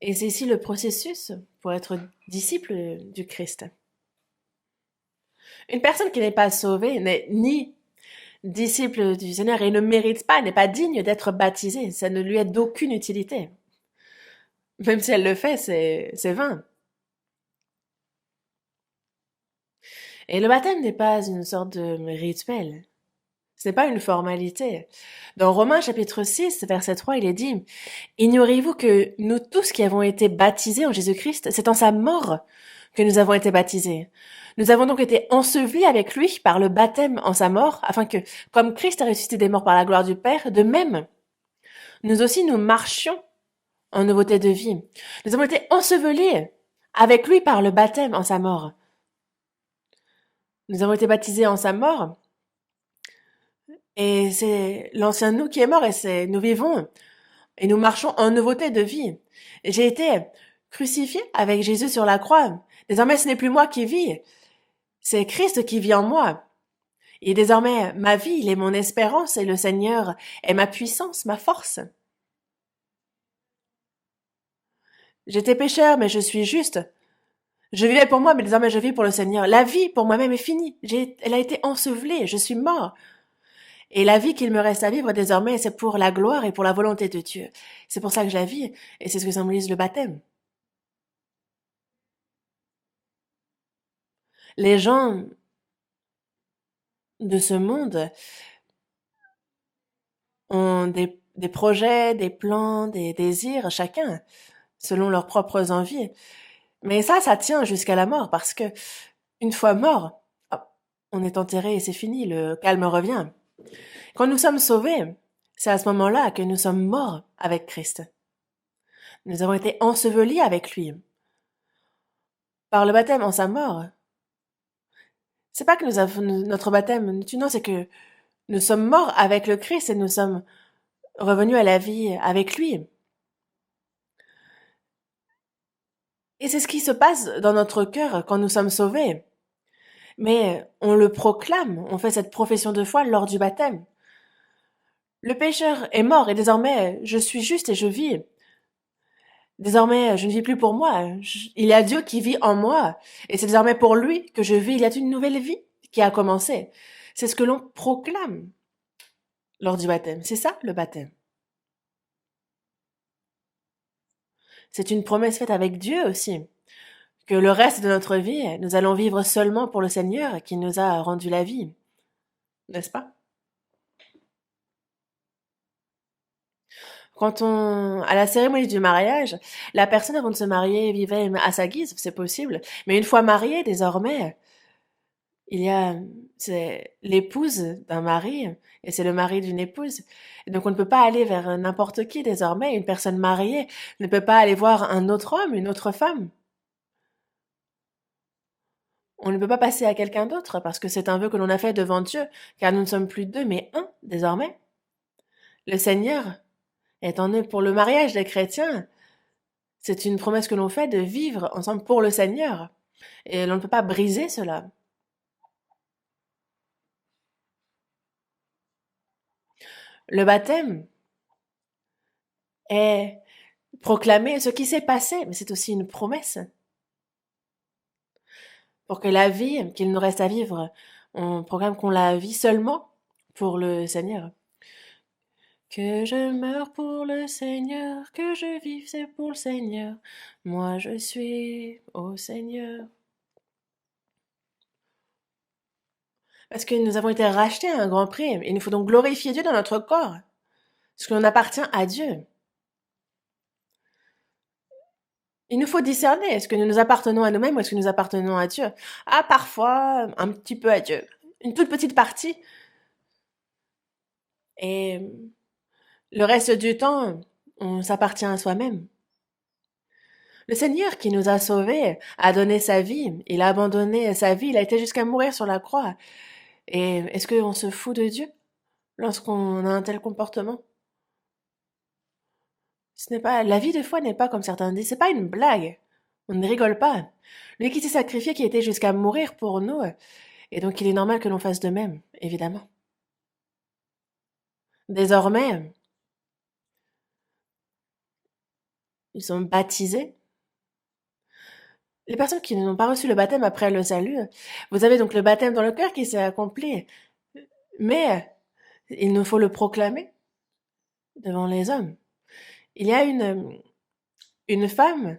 Et c'est ici le processus pour être disciple du Christ. Une personne qui n'est pas sauvée n'est ni disciple du Seigneur et ne mérite pas, n'est pas digne d'être baptisée. Ça ne lui est d'aucune utilité. Même si elle le fait, c'est vain. Et le baptême n'est pas une sorte de rituel. Ce n'est pas une formalité. Dans Romains chapitre 6, verset 3, il est dit « Ignorez-vous que nous tous qui avons été baptisés en Jésus-Christ, c'est en sa mort que nous avons été baptisés. Nous avons donc été ensevelis avec lui par le baptême en sa mort, afin que, comme Christ a ressuscité des morts par la gloire du Père, de même, nous aussi nous marchions en nouveauté de vie. Nous avons été ensevelis avec lui par le baptême en sa mort. Nous avons été baptisés en sa mort, et c'est l'ancien nous qui est mort, et nous vivons, et nous marchons en nouveauté de vie. Et j'ai été crucifié avec Jésus sur la croix. Désormais, ce n'est plus moi qui vis, c'est Christ qui vit en moi. Et désormais, ma vie, il est mon espérance, et le Seigneur est ma puissance, ma force. J'étais pécheur, mais je suis juste. Je vivais pour moi, mais désormais je vis pour le Seigneur. La vie, pour moi-même, est finie. Elle a été ensevelie, je suis mort. Et la vie qu'il me reste à vivre désormais, c'est pour la gloire et pour la volonté de Dieu. C'est pour ça que je la vis, et c'est ce que symbolise le baptême. Les gens de ce monde ont des projets, des plans, des désirs, chacun, selon leurs propres envies. Mais ça tient jusqu'à la mort, parce que, une fois mort, on est enterré et c'est fini, le calme revient. Quand nous sommes sauvés, c'est à ce moment-là que nous sommes morts avec Christ. Nous avons été ensevelis avec lui. Par le baptême en sa mort, c'est pas que nous avons notre baptême, non, c'est que nous sommes morts avec le Christ et nous sommes revenus à la vie avec lui. Et c'est ce qui se passe dans notre cœur quand nous sommes sauvés. Mais on le proclame, on fait cette profession de foi lors du baptême. Le pécheur est mort et désormais je suis juste et je vis. Désormais, je ne vis plus pour moi. Il y a Dieu qui vit en moi. Et c'est désormais pour lui que je vis. Il y a une nouvelle vie qui a commencé. C'est ce que l'on proclame lors du baptême. C'est ça, le baptême. C'est une promesse faite avec Dieu aussi. Que le reste de notre vie, nous allons vivre seulement pour le Seigneur qui nous a rendu la vie. N'est-ce pas? À la cérémonie du mariage, la personne avant de se marier vivait à sa guise, c'est possible. Mais une fois mariée, désormais, c'est l'épouse d'un mari et c'est le mari d'une épouse. Et donc on ne peut pas aller vers n'importe qui désormais. Une personne mariée ne peut pas aller voir un autre homme, une autre femme. On ne peut pas passer à quelqu'un d'autre parce que c'est un vœu que l'on a fait devant Dieu, car nous ne sommes plus deux mais un désormais. Le Seigneur étant né pour le mariage des chrétiens, c'est une promesse que l'on fait de vivre ensemble pour le Seigneur. Et l'on ne peut pas briser cela. Le baptême est proclamer ce qui s'est passé, mais c'est aussi une promesse. Pour que la vie qu'il nous reste à vivre, on proclame qu'on la vit seulement pour le Seigneur. Que je meure pour le Seigneur, que je vive, c'est pour le Seigneur. Moi je suis au Seigneur. Parce que nous avons été rachetés à un grand prix. Il nous faut donc glorifier Dieu dans notre corps. Parce que l'on appartient à Dieu. Il nous faut discerner, est-ce que nous nous appartenons à nous-mêmes ou est-ce que nous appartenons à Dieu? Ah, parfois, un petit peu à Dieu. Une toute petite partie. Et le reste du temps, on s'appartient à soi-même. Le Seigneur qui nous a sauvés a donné sa vie. Il a abandonné sa vie. Il a été jusqu'à mourir sur la croix. Et est-ce qu'on se fout de Dieu lorsqu'on a un tel comportement? La vie de foi n'est pas comme certains disent. C'est pas une blague. On ne rigole pas. Lui qui s'est sacrifié, qui était jusqu'à mourir pour nous. Et donc il est normal que l'on fasse de même, évidemment. Désormais, ils sont baptisés. Les personnes qui n'ont pas reçu le baptême après le salut, vous avez donc le baptême dans le cœur qui s'est accompli. Mais il nous faut le proclamer devant les hommes. Il y a une femme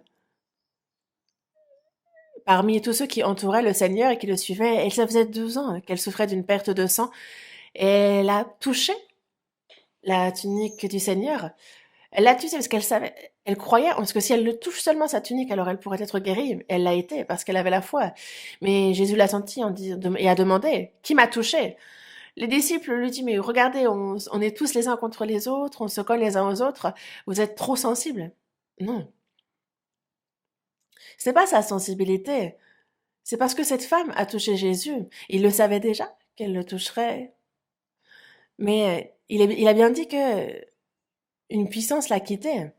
parmi tous ceux qui entouraient le Seigneur et qui le suivaient, et ça faisait 12 ans qu'elle souffrait d'une perte de sang, et elle a touché la tunique du Seigneur. Elle l'a touché parce qu'elle savait, elle croyait, parce que si elle le touche seulement sa tunique, alors elle pourrait être guérie. Elle l'a été parce qu'elle avait la foi. Mais Jésus l'a senti et a demandé, qui m'a touché? Les disciples lui disent, mais regardez, on est tous les uns contre les autres, on se colle les uns aux autres, vous êtes trop sensibles. Non. Ce n'est pas sa sensibilité. C'est parce que cette femme a touché Jésus. Il le savait déjà qu'elle le toucherait. Mais il a bien dit que une puissance l'a quitté.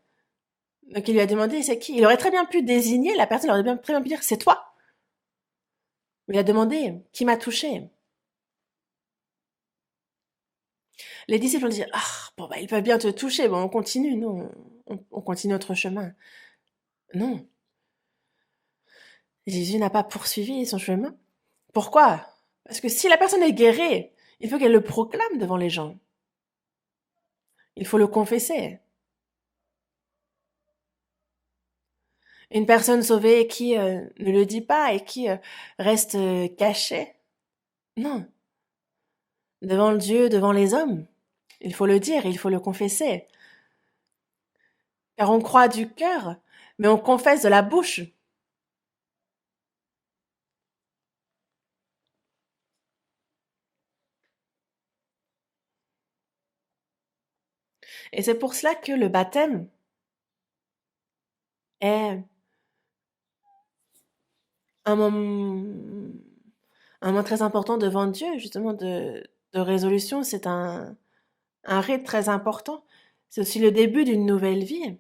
Donc il lui a demandé c'est qui. Il aurait très bien pu désigner la personne, il aurait très bien pu dire c'est toi. Mais il a demandé qui m'a touché. Les disciples ont dit ah bon bah ils peuvent bien te toucher, bon on continue, nous on continue notre chemin. Non. Jésus n'a pas poursuivi son chemin. Pourquoi? Parce que si la personne est guérie, il faut qu'elle le proclame devant les gens. Il faut le confesser. Une personne sauvée qui ne le dit pas et qui reste cachée. Non. Devant le Dieu, devant les hommes. Il faut le dire, il faut le confesser. Car on croit du cœur, mais on confesse de la bouche. Et c'est pour cela que le baptême est un moment, un moment très important devant Dieu, justement, de résolution. C'est un rite très important. C'est aussi le début d'une nouvelle vie.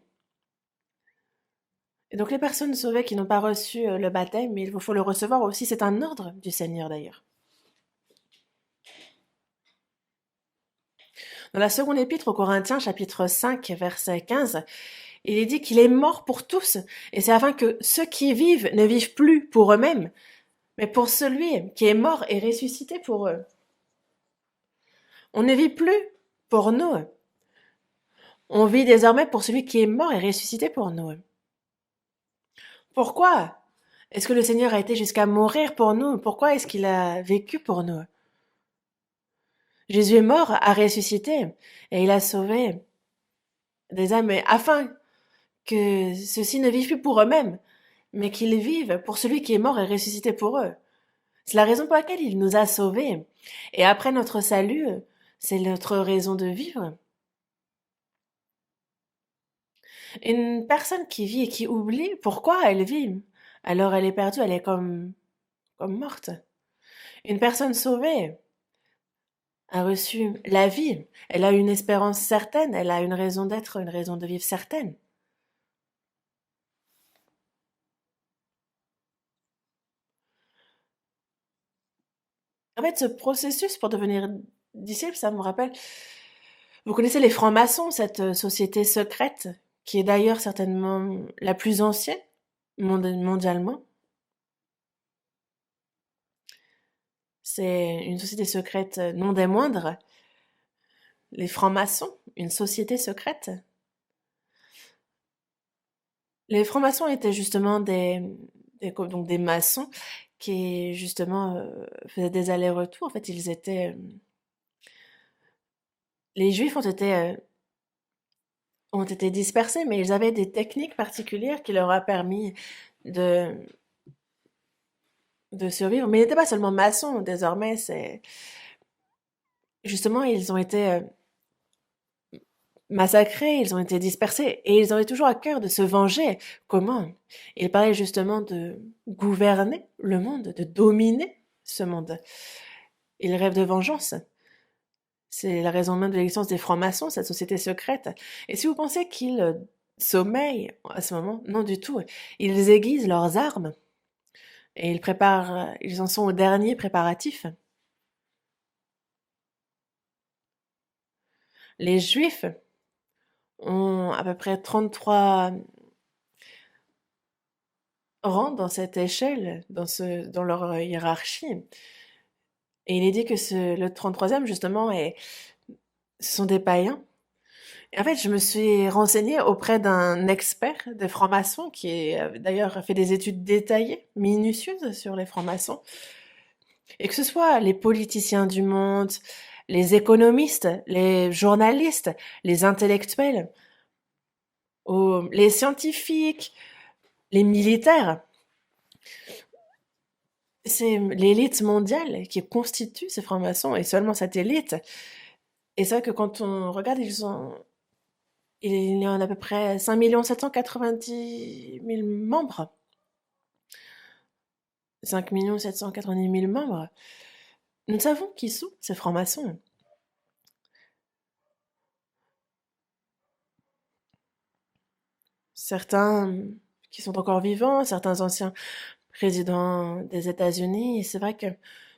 Et donc les personnes sauvées qui n'ont pas reçu le baptême, il faut le recevoir aussi. C'est un ordre du Seigneur d'ailleurs. Dans la seconde épître aux Corinthiens, chapitre 5, verset 15, il est dit qu'il est mort pour tous. Et c'est afin que ceux qui vivent ne vivent plus pour eux-mêmes, mais pour celui qui est mort et ressuscité pour eux. On ne vit plus pour nous. On vit désormais pour celui qui est mort et ressuscité pour nous. Pourquoi est-ce que le Seigneur a été jusqu'à mourir pour nous? Pourquoi est-ce qu'il a vécu pour nous? Jésus est mort, a ressuscité, et il a sauvé des âmes, afin que ceux-ci ne vivent plus pour eux-mêmes, mais qu'ils vivent pour celui qui est mort et ressuscité pour eux. C'est la raison pour laquelle il nous a sauvés. Et après notre salut, c'est notre raison de vivre. Une personne qui vit et qui oublie pourquoi elle vit, alors elle est perdue, elle est comme morte. Une personne sauvée a reçu la vie, elle a une espérance certaine, elle a une raison d'être, une raison de vivre certaine. En fait, ce processus pour devenir disciple, ça me rappelle, vous connaissez les francs-maçons, cette société secrète, qui est d'ailleurs certainement la plus ancienne mondialement. C'est une société secrète non des moindres, les francs-maçons, une société secrète. Les francs-maçons étaient justement donc des maçons qui justement faisaient des allers-retours. En fait, ils étaient, les Juifs ont été dispersés, mais ils avaient des techniques particulières qui leur a permis de de survivre. Mais ils n'étaient pas seulement maçons. Désormais, c'est justement ils ont été massacrés, ils ont été dispersés, et ils avaient toujours à cœur de se venger. Comment? Ils parlaient justement de gouverner le monde, de dominer ce monde. Ils rêvent de vengeance. C'est la raison même de l'existence des francs-maçons, cette société secrète. Et si vous pensez qu'ils sommeillent à ce moment, non du tout. Ils aiguisent leurs armes et ils en sont aux derniers préparatifs. Les Juifs ont à peu près 33 rangs dans cette échelle, dans leur hiérarchie. Et il est dit que le 33e, justement, ce sont des païens. Et en fait, je me suis renseignée auprès d'un expert des francs-maçons qui d'ailleurs fait des études détaillées, minutieuses sur les francs-maçons. Et que ce soit les politiciens du monde, les économistes, les journalistes, les intellectuels, les scientifiques, les militaires, c'est l'élite mondiale qui constitue ces francs-maçons et seulement cette élite. Et c'est vrai que quand on regarde, il y en a à peu près 5 790 000 membres. 5 790 000 membres. Nous savons qui sont ces francs-maçons. Certains qui sont encore vivants, certains anciens présidents des États-Unis. C'est vrai que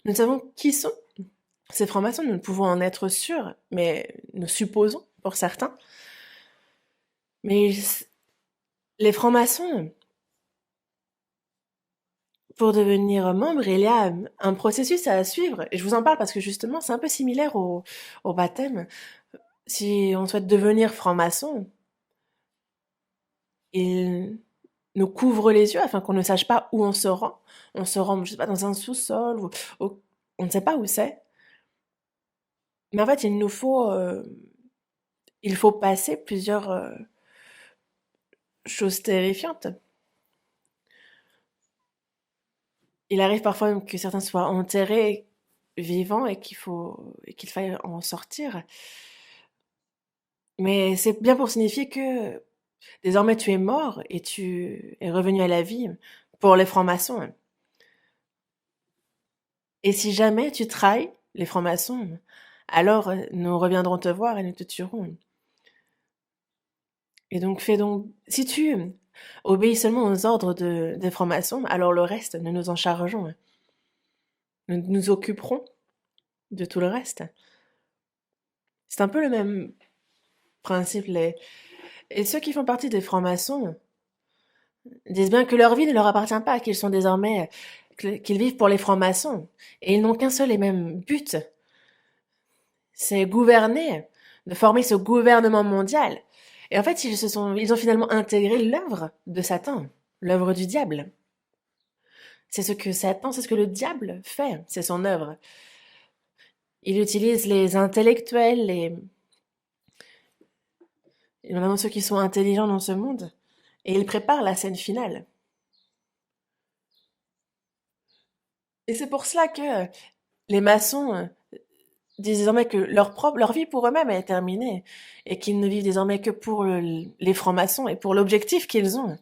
nous savons qui sont ces francs-maçons. Nous ne pouvons en être sûrs, mais nous supposons pour certains. Mais les francs-maçons, pour devenir membre, il y a un processus à suivre. Et je vous en parle parce que justement, c'est un peu similaire au baptême. Si on souhaite devenir franc-maçon, il nous couvre les yeux afin qu'on ne sache pas où on se rend. On se rend, je sais pas, dans un sous-sol, on ne sait pas où c'est. Mais en fait, il faut passer plusieurs choses terrifiantes. Il arrive parfois même que certains soient enterrés vivants et qu'il faille en sortir. Mais c'est bien pour signifier que désormais tu es mort et tu es revenu à la vie pour les francs-maçons. Et si jamais tu trahis les francs-maçons, alors nous reviendrons te voir et nous te tuerons. Et donc si tu obéis seulement aux ordres des francs-maçons, alors le reste, nous nous en chargeons. Nous nous occuperons de tout le reste. C'est un peu le même principe. Et ceux qui font partie des francs-maçons disent bien que leur vie ne leur appartient pas, qu'ils sont désormais, qu'ils vivent pour les francs-maçons. Et ils n'ont qu'un seul et même but, c'est gouverner, de former ce gouvernement mondial. Et en fait, ils ont finalement intégré l'œuvre de Satan, l'œuvre du diable. C'est ce que le diable fait, c'est son œuvre. Il utilise les intellectuels, vraiment ceux qui sont intelligents dans ce monde, et il prépare la scène finale. Et c'est pour cela que les maçons disent désormais que leur vie pour eux-mêmes est terminée, et qu'ils ne vivent désormais que pour les francs-maçons et pour l'objectif qu'ils ont,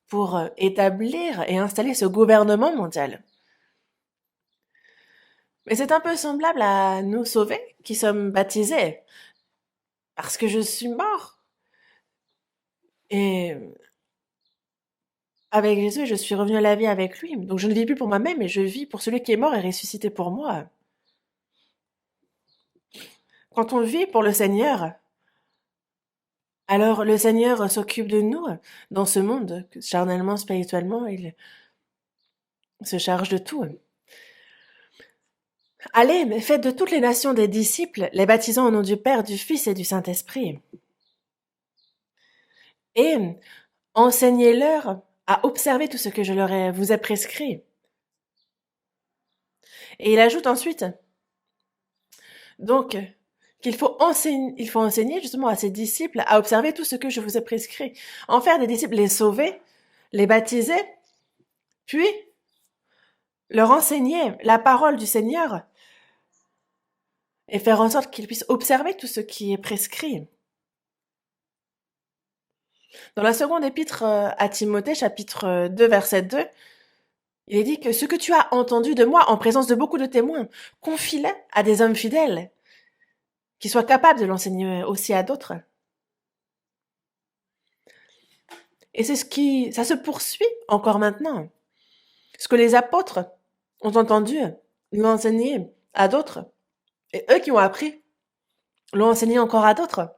pour établir et installer ce gouvernement mondial. Mais c'est un peu semblable à nous sauver, qui sommes baptisés, parce que je suis mort. Et avec Jésus, je suis revenu à la vie avec lui. Donc je ne vis plus pour moi-même, mais je vis pour celui qui est mort et ressuscité pour moi. Quand on vit pour le Seigneur, alors le Seigneur s'occupe de nous dans ce monde, charnellement, spirituellement, il se charge de tout. Allez, mais faites de toutes les nations des disciples, les baptisant au nom du Père, du Fils et du Saint-Esprit. Et enseignez-leur à observer tout ce que vous ai prescrit. Et il ajoute ensuite, donc, qu'il il faut enseigner justement à ses disciples à observer tout ce que je vous ai prescrit. En faire des disciples, les sauver, les baptiser, puis leur enseigner la parole du Seigneur et faire en sorte qu'ils puissent observer tout ce qui est prescrit. Dans la seconde épître à Timothée, chapitre 2, verset 2, il est dit que ce que tu as entendu de moi en présence de beaucoup de témoins, confie-le à des hommes fidèles qui soient capables de l'enseigner aussi à d'autres. Et ça se poursuit encore maintenant. Ce que les apôtres ont entendu l'ont enseigné à d'autres. Et eux qui ont appris l'ont enseigné encore à d'autres.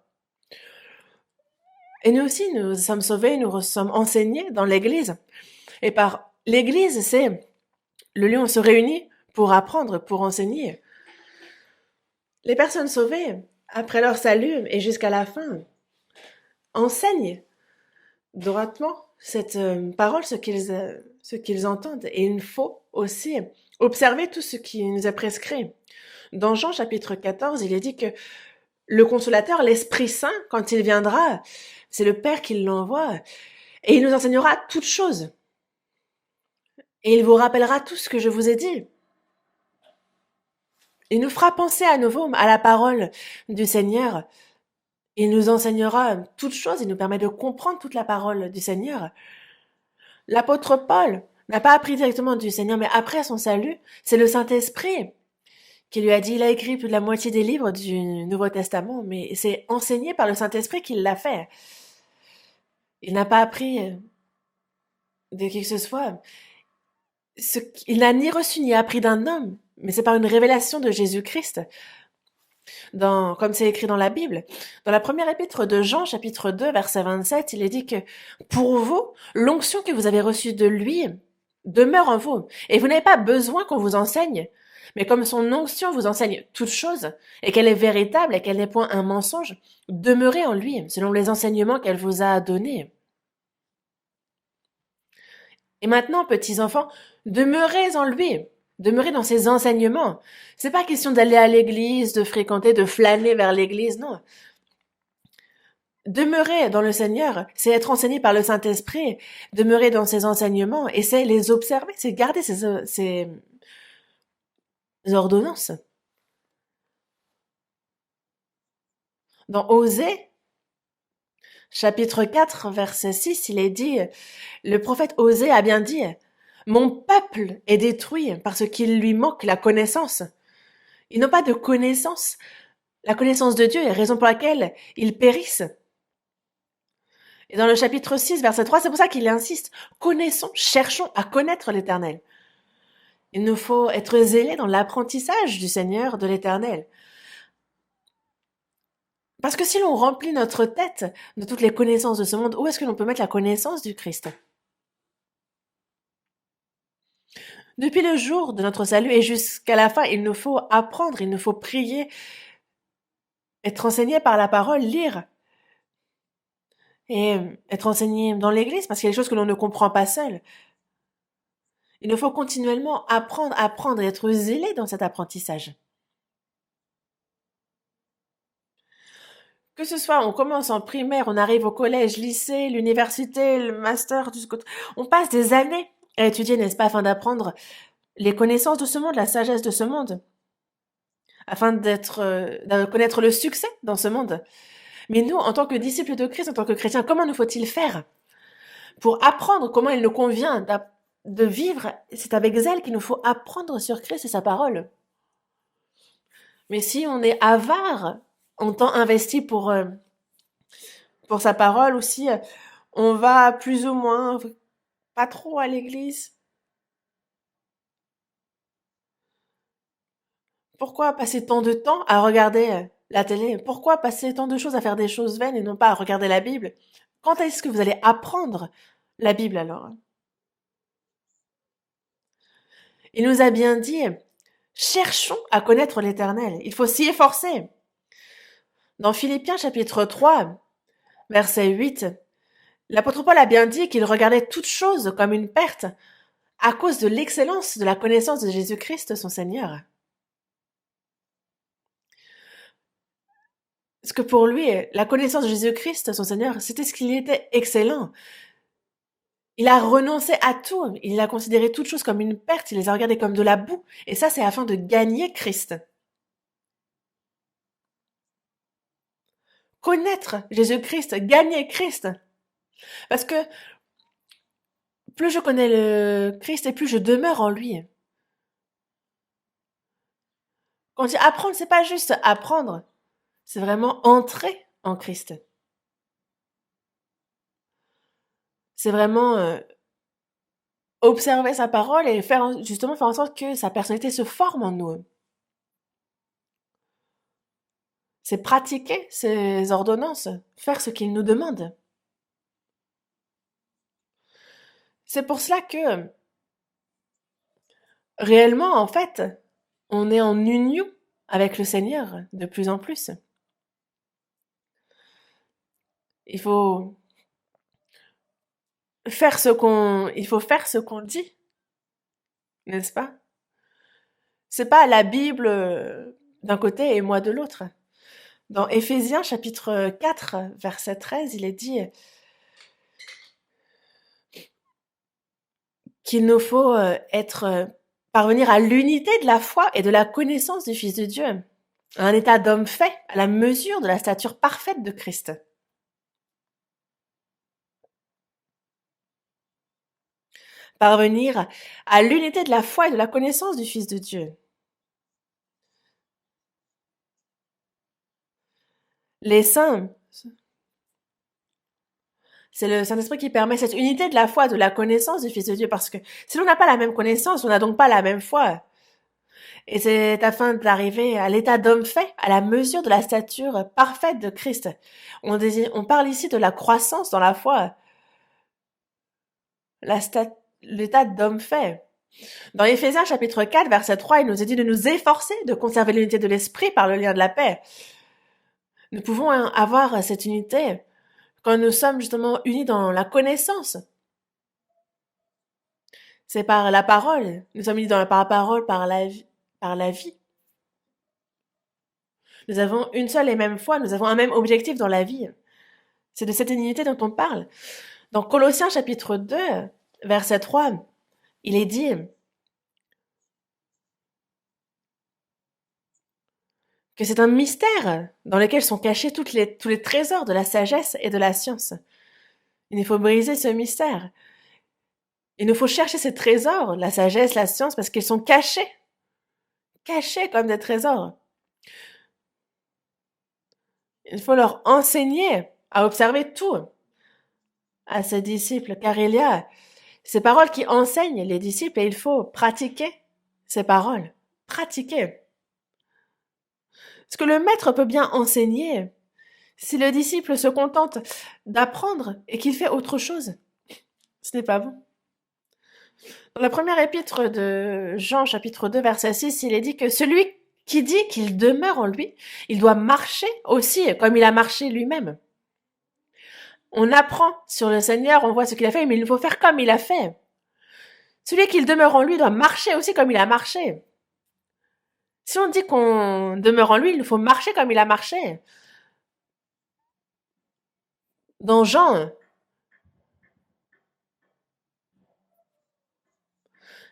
Et nous aussi, nous sommes sauvés, nous sommes enseignés dans l'Église. Et par l'Église, c'est le lieu où on se réunit pour apprendre, pour enseigner. Les personnes sauvées, après leur salut et jusqu'à la fin, enseignent droitement cette parole, ce qu'ils entendent. Et il faut aussi observer tout ce qui nous est prescrit. Dans Jean chapitre 14, il est dit que le consolateur, l'Esprit Saint, quand il viendra, c'est le Père qui l'envoie, et il nous enseignera toutes choses. Et il vous rappellera tout ce que je vous ai dit. Il nous fera penser à nouveau à la parole du Seigneur. Il nous enseignera toutes choses, il nous permet de comprendre toute la parole du Seigneur. L'apôtre Paul n'a pas appris directement du Seigneur, mais après son salut, c'est le Saint-Esprit qui lui a dit, il a écrit plus de la moitié des livres du Nouveau Testament, mais c'est enseigné par le Saint-Esprit qu'il l'a fait. Il n'a pas appris de qui que ce soit. Il n'a ni reçu ni appris d'un homme, mais c'est par une révélation de Jésus-Christ. Comme c'est écrit dans la Bible. Dans la première épître de Jean, chapitre 2, verset 27, il est dit que pour vous, l'onction que vous avez reçue de lui demeure en vous. Et vous n'avez pas besoin qu'on vous enseigne. Mais comme son onction vous enseigne toutes choses, et qu'elle est véritable et qu'elle n'est point un mensonge, demeurez en lui, selon les enseignements qu'elle vous a donnés. Et maintenant, petits enfants, demeurez en lui, demeurez dans ses enseignements. C'est pas question d'aller à l'église, de fréquenter, de flâner vers l'église, non. Demeurer dans le Seigneur, c'est être enseigné par le Saint-Esprit, demeurer dans ses enseignements, et c'est les observer, c'est garder ses ordonnances. Dans Osée, chapitre 4, verset 6, il est dit, le prophète Osée a bien dit, mon peuple est détruit parce qu'il lui manque la connaissance. Ils n'ont pas de connaissance. La connaissance de Dieu est la raison pour laquelle ils périssent. Et dans le chapitre 6, verset 3, c'est pour ça qu'il insiste. Connaissons, cherchons à connaître l'Éternel. Il nous faut être zélés dans l'apprentissage du Seigneur, de l'Éternel. Parce que si l'on remplit notre tête de toutes les connaissances de ce monde, où est-ce que l'on peut mettre la connaissance du Christ? Depuis le jour de notre salut et jusqu'à la fin, il nous faut apprendre, il nous faut prier, être enseigné par la parole, lire et être enseigné dans l'église parce qu'il y a des choses que l'on ne comprend pas seul. Il nous faut continuellement apprendre et être zélé dans cet apprentissage. Que ce soit, on commence en primaire, on arrive au collège, lycée, l'université, le master, on passe des années à étudier, n'est-ce pas, afin d'apprendre les connaissances de ce monde, la sagesse de ce monde, afin de connaître le succès dans ce monde. Mais nous, en tant que disciples de Christ, en tant que chrétiens, comment nous faut-il faire pour apprendre comment il nous convient de vivre? C'est avec zèle qu'il nous faut apprendre sur Christ et sa parole. Mais si on est avare en temps investi pour sa parole, ou si on va plus ou moins, pas trop à l'église, pourquoi passer tant de temps à regarder la télé? Pourquoi passer tant de choses à faire des choses vaines et non pas à regarder la Bible? Quand est-ce que vous allez apprendre la Bible alors? Il nous a bien dit, cherchons à connaître l'Éternel. Il faut s'y efforcer. Dans Philippiens chapitre 3, verset 8, l'apôtre Paul a bien dit qu'il regardait toutes choses comme une perte à cause de l'excellence de la connaissance de Jésus-Christ, son Seigneur. Parce que pour lui, la connaissance de Jésus-Christ, son Seigneur, c'était ce qu'il était excellent. Il a renoncé à tout. Il a considéré toutes choses comme une perte. Il les a regardées comme de la boue. Et ça, c'est afin de gagner Christ. Connaître Jésus-Christ, gagner Christ. Parce que plus je connais le Christ et plus je demeure en lui. Quand on dit apprendre, c'est pas juste apprendre. C'est vraiment entrer en Christ. C'est vraiment observer sa parole et faire en sorte que sa personnalité se forme en nous. C'est pratiquer ses ordonnances, faire ce qu'il nous demande. C'est pour cela que réellement, en fait, on est en union avec le Seigneur de plus en plus. Il faut faire ce qu'on dit, n'est-ce pas? C'est pas la Bible d'un côté et moi de l'autre. Dans Éphésiens chapitre 4, verset 13, il est dit qu'il nous faut parvenir à l'unité de la foi et de la connaissance du Fils de Dieu, à un état d'homme fait, à la mesure de la stature parfaite de Christ. Parvenir à l'unité de la foi et de la connaissance du Fils de Dieu. Les saints, c'est le Saint-Esprit qui permet cette unité de la foi, de la connaissance du Fils de Dieu, parce que si l'on n'a pas la même connaissance, on n'a donc pas la même foi. Et c'est afin d'arriver à l'état d'homme fait, à la mesure de la stature parfaite de Christ. On parle ici de la croissance dans la foi, l'état d'homme fait. Dans Éphésiens chapitre 4, verset 3, il nous est dit de nous efforcer de conserver l'unité de l'esprit par le lien de la paix. Nous pouvons avoir cette unité quand nous sommes justement unis dans la connaissance. C'est par la parole. Nous sommes unis par la parole, par la vie. Nous avons une seule et même foi, nous avons un même objectif dans la vie. C'est de cette unité dont on parle. Dans Colossiens chapitre 2, verset 3, il est dit que c'est un mystère dans lequel sont cachés tous les trésors de la sagesse et de la science. Il nous faut briser ce mystère. Il nous faut chercher ces trésors, la sagesse, la science, parce qu'ils sont cachés comme des trésors. Il faut leur enseigner à observer tout à ses disciples, car il y a ces paroles qui enseignent les disciples et il faut pratiquer ces paroles. Pratiquer. Ce que le maître peut bien enseigner, si le disciple se contente d'apprendre et qu'il fait autre chose, ce n'est pas bon. Dans la première épître de Jean, chapitre 2, verset 6, il est dit que celui qui dit qu'il demeure en lui, il doit marcher aussi comme il a marché lui-même. On apprend sur le Seigneur, on voit ce qu'il a fait, mais il faut faire comme il a fait. Celui qui demeure en lui doit marcher aussi comme il a marché. Si on dit qu'on demeure en lui, il faut marcher comme il a marché. Dans Jean,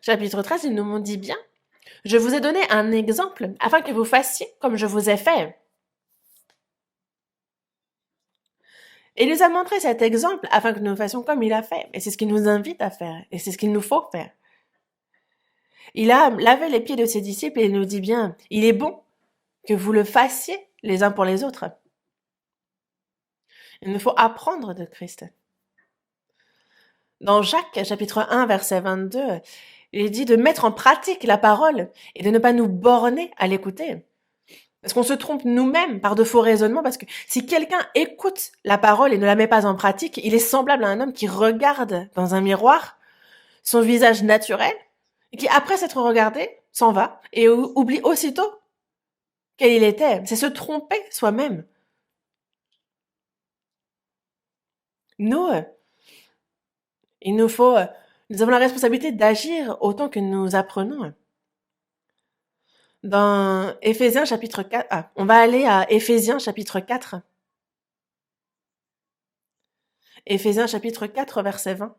chapitre 13, il nous dit bien, je vous ai donné un exemple afin que vous fassiez comme je vous ai fait. Et il nous a montré cet exemple afin que nous fassions comme il a fait. Et c'est ce qu'il nous invite à faire. Et c'est ce qu'il nous faut faire. Il a lavé les pieds de ses disciples et il nous dit bien, il est bon que vous le fassiez les uns pour les autres. Il nous faut apprendre de Christ. Dans Jacques, chapitre 1, verset 22, il dit de mettre en pratique la parole et de ne pas nous borner à l'écouter. Parce qu'on se trompe nous-mêmes par de faux raisonnements, parce que si quelqu'un écoute la parole et ne la met pas en pratique, il est semblable à un homme qui regarde dans un miroir son visage naturel et qui, après s'être regardé, s'en va et oublie aussitôt quel il était. C'est se tromper soi-même. Nous, nous avons la responsabilité d'agir autant que nous apprenons. Dans Éphésiens chapitre 4, on va aller à Éphésiens chapitre 4. Éphésiens chapitre 4, verset 20.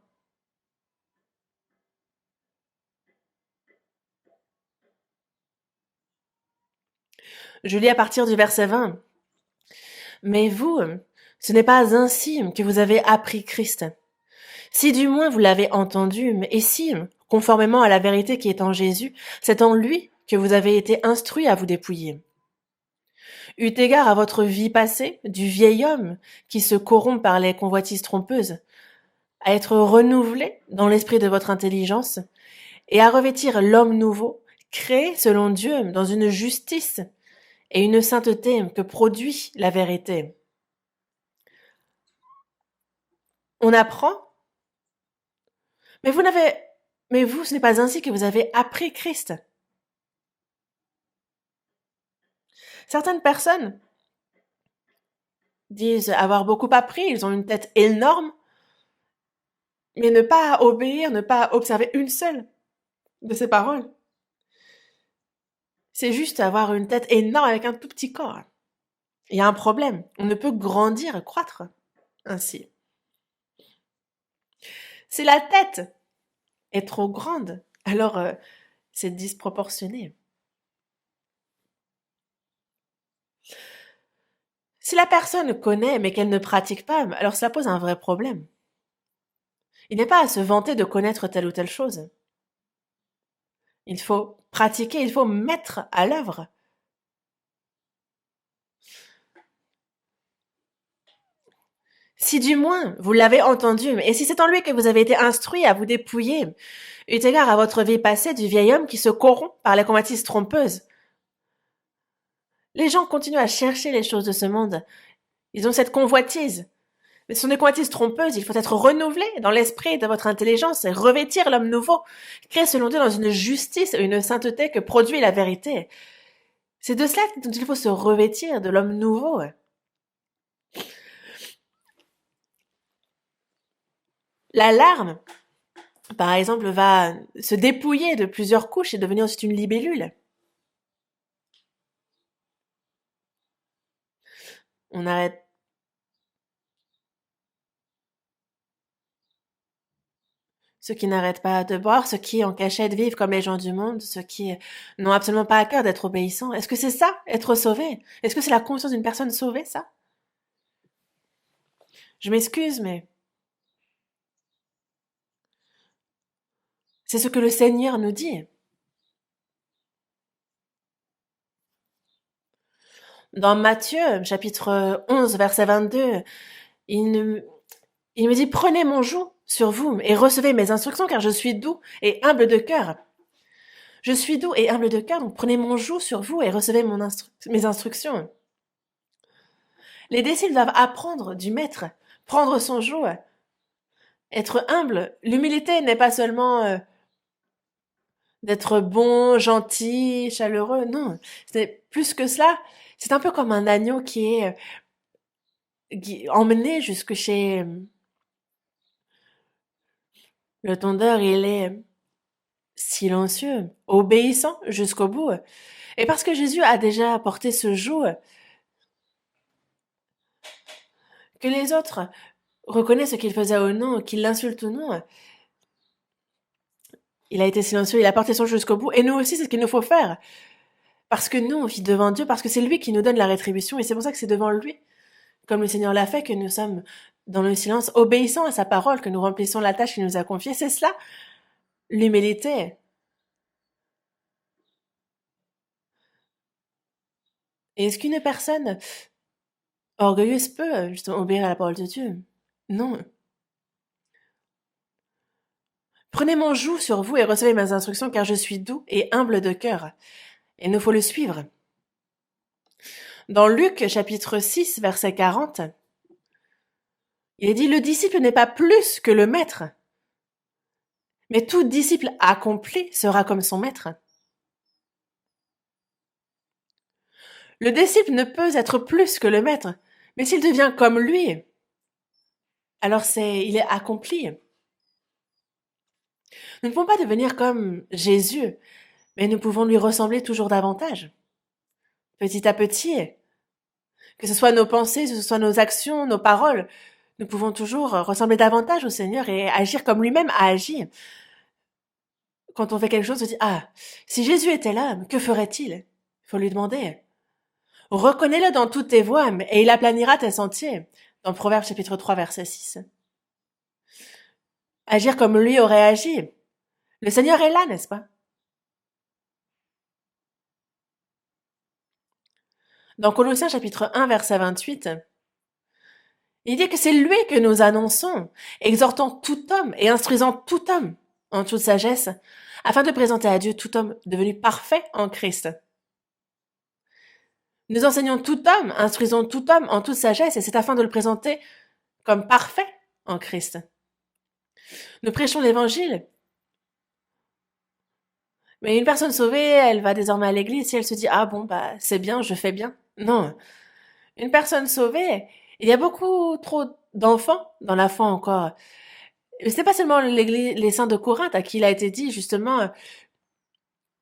Je lis à partir du verset 20. Mais vous, ce n'est pas ainsi que vous avez appris Christ. Si du moins vous l'avez entendu, et si, conformément à la vérité qui est en Jésus, c'est en lui que vous avez été instruits à vous dépouiller. Eu égard à votre vie passée, du vieil homme qui se corrompt par les convoitises trompeuses, à être renouvelé dans l'esprit de votre intelligence, et à revêtir l'homme nouveau, créé selon Dieu dans une justice et une sainteté que produit la vérité. On apprend, mais vous, ce n'est pas ainsi que vous avez appris Christ. Certaines personnes disent avoir beaucoup appris, ils ont une tête énorme, mais ne pas obéir, ne pas observer une seule de ces paroles. C'est juste avoir une tête énorme avec un tout petit corps. Il y a un problème. On ne peut grandir et croître ainsi. Si la tête est trop grande, alors c'est disproportionné. Si la personne connaît mais qu'elle ne pratique pas, alors cela pose un vrai problème. Il n'est pas à se vanter de connaître telle ou telle chose. Il faut pratiquer, il faut mettre à l'œuvre. Si du moins vous l'avez entendu, et si c'est en lui que vous avez été instruit à vous dépouiller, eu égard à votre vie passée du vieil homme qui se corrompt par les convoitises trompeuses. Les gens continuent à chercher les choses de ce monde. Ils ont cette convoitise. Mais ce sont des convoitises trompeuses. Il faut être renouvelé dans l'esprit de votre intelligence et revêtir l'homme nouveau, créé selon Dieu dans une justice et une sainteté que produit la vérité. C'est de cela dont il faut se revêtir, de l'homme nouveau. La larme, par exemple, va se dépouiller de plusieurs couches et devenir ensuite une libellule. On arrête. ceux qui n'arrêtent pas de boire, ceux qui en cachette vivent comme les gens du monde, ceux qui n'ont absolument pas à cœur d'être obéissants. Est-ce que c'est ça, être sauvé? Est-ce que c'est la conscience d'une personne sauvée, ça? Je m'excuse, mais c'est ce que le Seigneur nous dit. Dans Matthieu, chapitre 11, verset 22, il, ne- il me dit, prenez mon joug sur vous et recevez mes instructions, car je suis doux et humble de cœur. Je suis doux et humble de cœur, donc prenez mon joug sur vous et recevez mes instructions. Les disciples doivent apprendre du maître, prendre son joug, être humble. L'humilité n'est pas seulement d'être bon, gentil, chaleureux, non, c'est plus que cela. C'est un peu comme un agneau qui est emmené jusque chez le tondeur, il est silencieux, obéissant jusqu'au bout. Et parce que Jésus a déjà apporté ce joug, que les autres reconnaissent ce qu'il faisait ou non, qu'il l'insulte ou non, il a été silencieux, il a porté son joug jusqu'au bout. Et nous aussi, c'est ce qu'il nous faut faire. Parce que nous, on vit devant Dieu, parce que c'est lui qui nous donne la rétribution, et c'est pour ça que c'est devant lui, comme le Seigneur l'a fait, que nous sommes dans le silence, obéissant à sa parole, que nous remplissons la tâche qu'il nous a confiée. C'est cela, l'humilité. Et est-ce qu'une personne orgueilleuse peut justement obéir à la parole de Dieu? Non. Prenez mon joug sur vous et recevez mes instructions, car je suis doux et humble de cœur. Et il nous faut le suivre. Dans Luc, chapitre 6, verset 40, il est dit, le disciple n'est pas plus que le maître, mais tout disciple accompli sera comme son maître. Le disciple ne peut être plus que le maître, mais s'il devient comme lui, alors il est accompli. Nous ne pouvons pas devenir comme Jésus, mais nous pouvons lui ressembler toujours davantage. Petit à petit, que ce soit nos pensées, que ce soit nos actions, nos paroles, nous pouvons toujours ressembler davantage au Seigneur et agir comme lui-même a agi. Quand on fait quelque chose, on se dit, ah, si Jésus était là, que ferait-il? Il faut lui demander. Reconnais-le dans toutes tes voies, et il aplanira tes sentiers. Dans Proverbes chapitre 3, verset 6. Agir comme lui aurait agi. Le Seigneur est là, n'est-ce pas? Dans Colossiens chapitre 1, verset 28, il dit que c'est lui que nous annonçons, exhortant tout homme et instruisant tout homme en toute sagesse, afin de présenter à Dieu tout homme devenu parfait en Christ. Nous enseignons tout homme, instruisons tout homme en toute sagesse, et c'est afin de le présenter comme parfait en Christ. Nous prêchons l'évangile. Mais une personne sauvée, elle va désormais à l'église si elle se dit, ah bon, bah, c'est bien, je fais bien. Non. Une personne sauvée, il y a beaucoup trop d'enfants dans la foi encore. C'est pas seulement les saints de Corinthe à qui il a été dit, justement,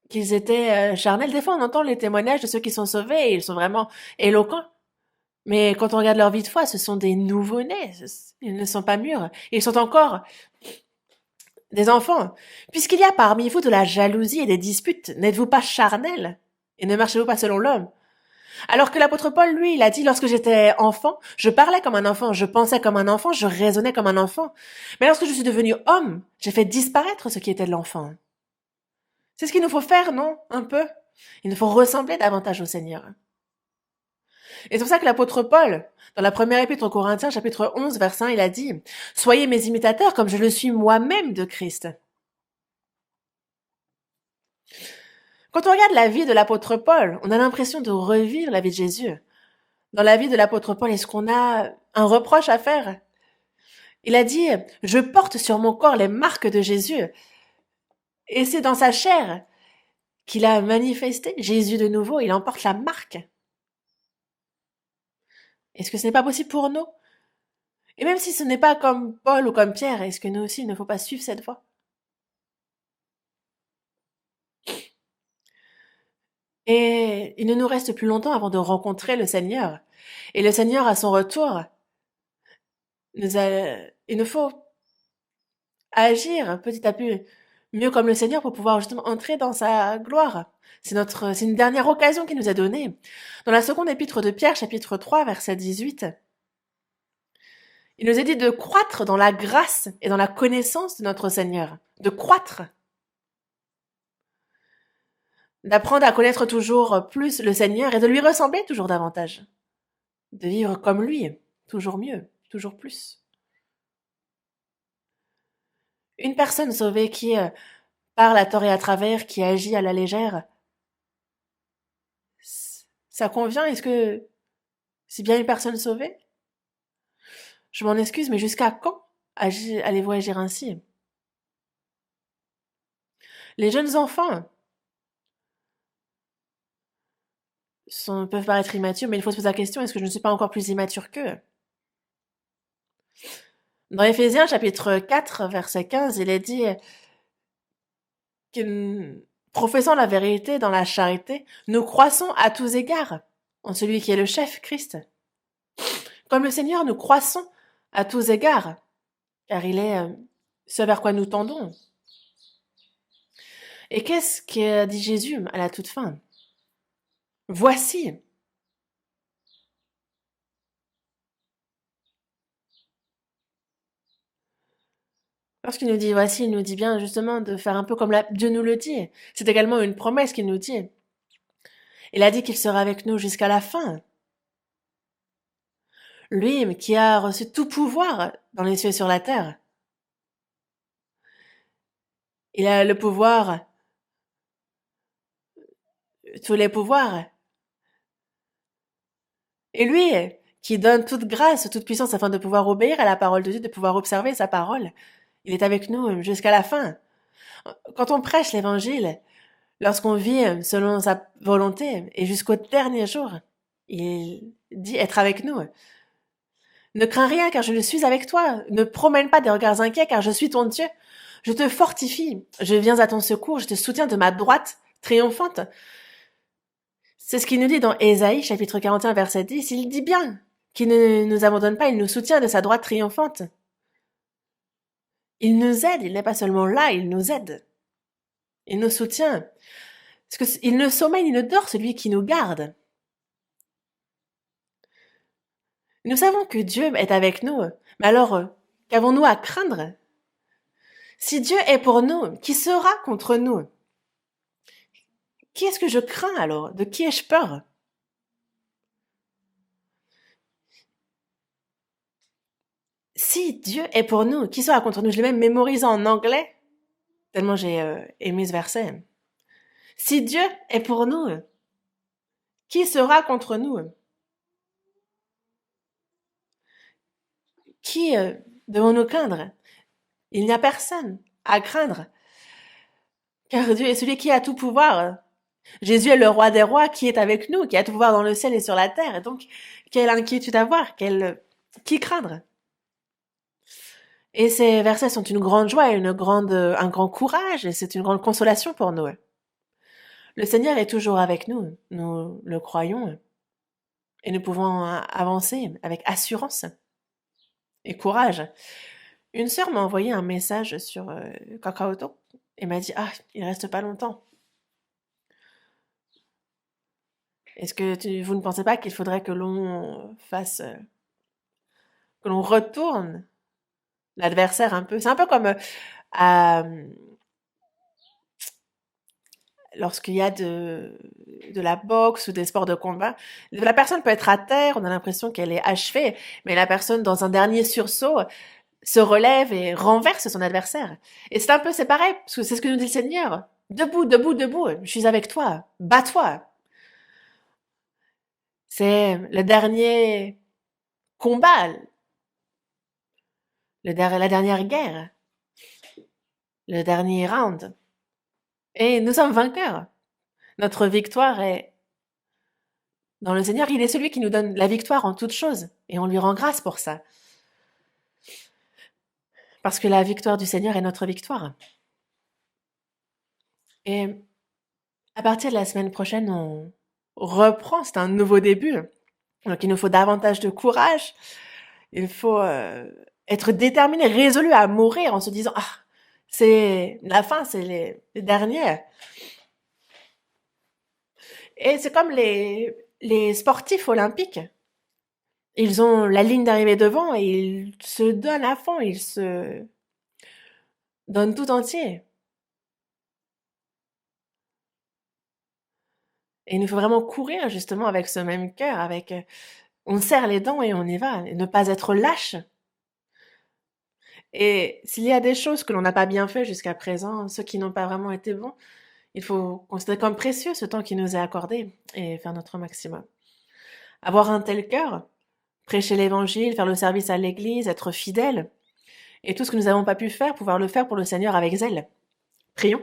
qu'ils étaient charnels. Des fois, on entend les témoignages de ceux qui sont sauvés et ils sont vraiment éloquents. Mais quand on regarde leur vie de foi, ce sont des nouveau-nés. Ils ne sont pas mûrs. Ils sont encore des enfants. Puisqu'il y a parmi vous de la jalousie et des disputes, n'êtes-vous pas charnels? Et ne marchez-vous pas selon l'homme? Alors que l'apôtre Paul, lui, il a dit, lorsque j'étais enfant, je parlais comme un enfant, je pensais comme un enfant, je raisonnais comme un enfant. Mais lorsque je suis devenu homme, j'ai fait disparaître ce qui était de l'enfant. C'est ce qu'il nous faut faire, non? Un peu? Il nous faut ressembler davantage au Seigneur. Et c'est pour ça que l'apôtre Paul, dans la première épître aux Corinthiens, chapitre 11, verset 1, il a dit, soyez mes imitateurs comme je le suis moi-même de Christ. Quand on regarde la vie de l'apôtre Paul, on a l'impression de revivre la vie de Jésus. Dans la vie de l'apôtre Paul, est-ce qu'on a un reproche à faire? Il a dit, je porte sur mon corps les marques de Jésus. Et c'est dans sa chair qu'il a manifesté Jésus de nouveau, il en porte la marque. Est-ce que ce n'est pas possible pour nous? Et même si ce n'est pas comme Paul ou comme Pierre, est-ce que nous aussi, il ne faut pas suivre cette voie? Et il ne nous reste plus longtemps avant de rencontrer le Seigneur. Et le Seigneur, à son retour, il nous faut agir petit à peu mieux comme le Seigneur pour pouvoir justement entrer dans sa gloire. C'est une dernière occasion qu'il nous a donnée. Dans la seconde épître de Pierre, chapitre 3, verset 18, il nous est dit de croître dans la grâce et dans la connaissance de notre Seigneur. De croître. D'apprendre à connaître toujours plus le Seigneur et de lui ressembler toujours davantage. De vivre comme lui, toujours mieux, toujours plus. Une personne sauvée qui parle à tort et à travers, qui agit à la légère, ça convient? Est-ce que c'est bien une personne sauvée? Je m'en excuse, mais jusqu'à quand allez-vous agir ainsi? Les jeunes enfants peuvent paraître immatures, mais il faut se poser la question, est-ce que je ne suis pas encore plus immature qu'eux? Dans Éphésiens chapitre 4, verset 15, il est dit que, professant la vérité dans la charité, nous croissons à tous égards en celui qui est le chef, Christ. Comme le Seigneur, nous croissons à tous égards, car il est ce vers quoi nous tendons. Et qu'est-ce que dit Jésus à la toute fin? Voici. Lorsqu'il nous dit voici, il nous dit bien justement de faire un peu comme Dieu nous le dit. C'est également une promesse qu'il nous dit. Il a dit qu'il sera avec nous jusqu'à la fin. Lui qui a reçu tout pouvoir dans les cieux et sur la terre. Il a le pouvoir, tous les pouvoirs. Et lui qui donne toute grâce, toute puissance afin de pouvoir obéir à la parole de Dieu, de pouvoir observer sa parole. Il est avec nous jusqu'à la fin. Quand on prêche l'évangile, lorsqu'on vit selon sa volonté et jusqu'au dernier jour, il dit être avec nous. Ne crains rien car je suis avec toi. Ne promène pas des regards inquiets car je suis ton Dieu. Je te fortifie. Je viens à ton secours. Je te soutiens de ma droite triomphante. C'est ce qu'il nous dit dans Ésaïe chapitre 41 verset 10. Il dit bien qu'il ne nous abandonne pas, il nous soutient de sa droite triomphante. Il nous aide, il n'est pas seulement là, il nous aide. Il nous soutient. Parce qu'il ne sommeille ni ne dort celui qui nous garde. Nous savons que Dieu est avec nous, mais alors, qu'avons-nous à craindre? Si Dieu est pour nous, qui sera contre nous? Qui est-ce que je crains alors? De qui ai-je peur? Si Dieu est pour nous, qui sera contre nous? Je l'ai même mémorisé en anglais, tellement j'ai aimé ce verset. Si Dieu est pour nous, qui sera contre nous? Qui devons-nous craindre? Il n'y a personne à craindre, car Dieu est celui qui a tout pouvoir. Jésus est le roi des rois qui est avec nous, qui a tout pouvoir dans le ciel et sur la terre. Et donc, quelle inquiétude avoir, qui craindre? Et ces versets sont une grande joie et un grand courage, et c'est une grande consolation pour nous. Le Seigneur est toujours avec nous, nous le croyons, et nous pouvons avancer avec assurance et courage. Une sœur m'a envoyé un message sur Kakaoto et m'a dit « Ah, il reste pas longtemps. Est-ce que vous ne pensez pas qu'il faudrait que l'on que l'on retourne l'adversaire un peu? C'est un peu comme lorsqu'il y a de la boxe ou des sports de combat. La personne peut être à terre, on a l'impression qu'elle est achevée, mais la personne, dans un dernier sursaut, se relève et renverse son adversaire. Et c'est pareil, parce que c'est ce que nous dit le Seigneur. Debout, debout, debout, je suis avec toi, bats-toi. C'est le dernier combat, la dernière guerre, le dernier round. Et nous sommes vainqueurs. Notre victoire est dans le Seigneur. Il est celui qui nous donne la victoire en toutes choses. Et on lui rend grâce pour ça. Parce que la victoire du Seigneur est notre victoire. Et à partir de la semaine prochaine, on reprend. C'est un nouveau début. Donc il nous faut davantage de courage. Il faut être déterminé, résolu à mourir en se disant, ah, c'est la fin, c'est les derniers. Et c'est comme les sportifs olympiques. Ils ont la ligne d'arrivée devant et ils se donnent à fond, ils se donnent tout entier. Et il nous faut vraiment courir justement avec ce même cœur, avec on serre les dents et on y va, et ne pas être lâche. Et s'il y a des choses que l'on n'a pas bien fait jusqu'à présent, ceux qui n'ont pas vraiment été bons, il faut considérer comme précieux ce temps qui nous est accordé et faire notre maximum. Avoir un tel cœur, prêcher l'évangile, faire le service à l'église, être fidèle, et tout ce que nous n'avons pas pu faire, pouvoir le faire pour le Seigneur avec zèle. Prions.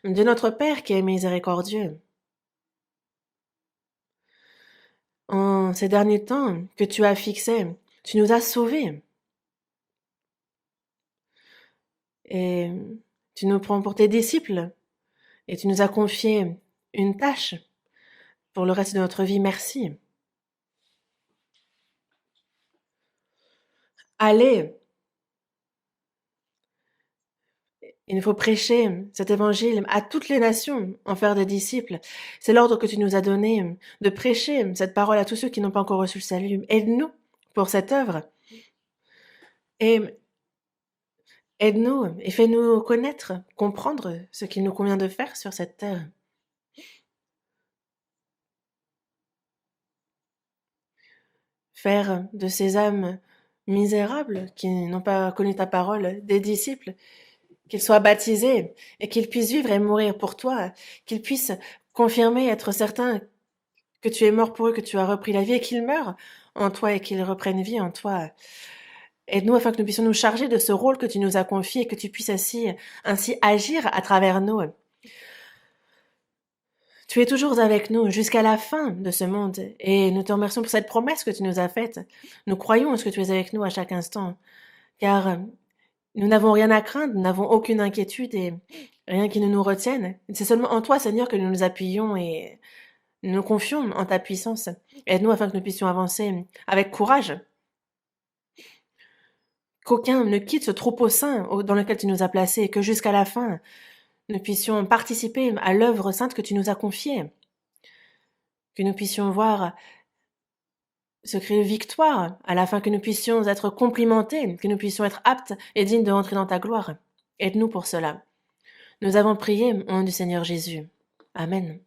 Dieu notre Père qui est miséricordieux, en ces derniers temps que tu as fixés, tu nous as sauvés. Et tu nous prends pour tes disciples et tu nous as confié une tâche pour le reste de notre vie. Merci. Allez, il nous faut prêcher cet évangile à toutes les nations, en faire des disciples. C'est l'ordre que tu nous as donné de prêcher cette parole à tous ceux qui n'ont pas encore reçu le salut. Aide-nous pour cette œuvre. Et aide-nous et fais-nous connaître, comprendre ce qu'il nous convient de faire sur cette terre. Faire de ces âmes misérables qui n'ont pas connu ta parole des disciples, qu'ils soient baptisés et qu'ils puissent vivre et mourir pour toi, qu'ils puissent confirmer, être certains que tu es mort pour eux, que tu as repris la vie et qu'ils meurent en toi et qu'ils reprennent vie en toi. Aide-nous afin que nous puissions nous charger de ce rôle que tu nous as confié et que tu puisses ainsi agir à travers nous. Tu es toujours avec nous jusqu'à la fin de ce monde et nous te remercions pour cette promesse que tu nous as faite. Nous croyons en ce que tu es avec nous à chaque instant, car nous n'avons rien à craindre, nous n'avons aucune inquiétude et rien qui ne nous retienne. C'est seulement en toi, Seigneur, que nous nous appuyons et nous confions en ta puissance. Aide-nous afin que nous puissions avancer avec courage. Qu'aucun ne quitte ce troupeau saint dans lequel tu nous as placés et que jusqu'à la fin, nous puissions participer à l'œuvre sainte que tu nous as confiée. Que nous puissions voir ce cri de victoire, à la fin que nous puissions être complimentés, que nous puissions être aptes et dignes de rentrer dans ta gloire. Aide-nous pour cela. Nous avons prié au nom du Seigneur Jésus. Amen.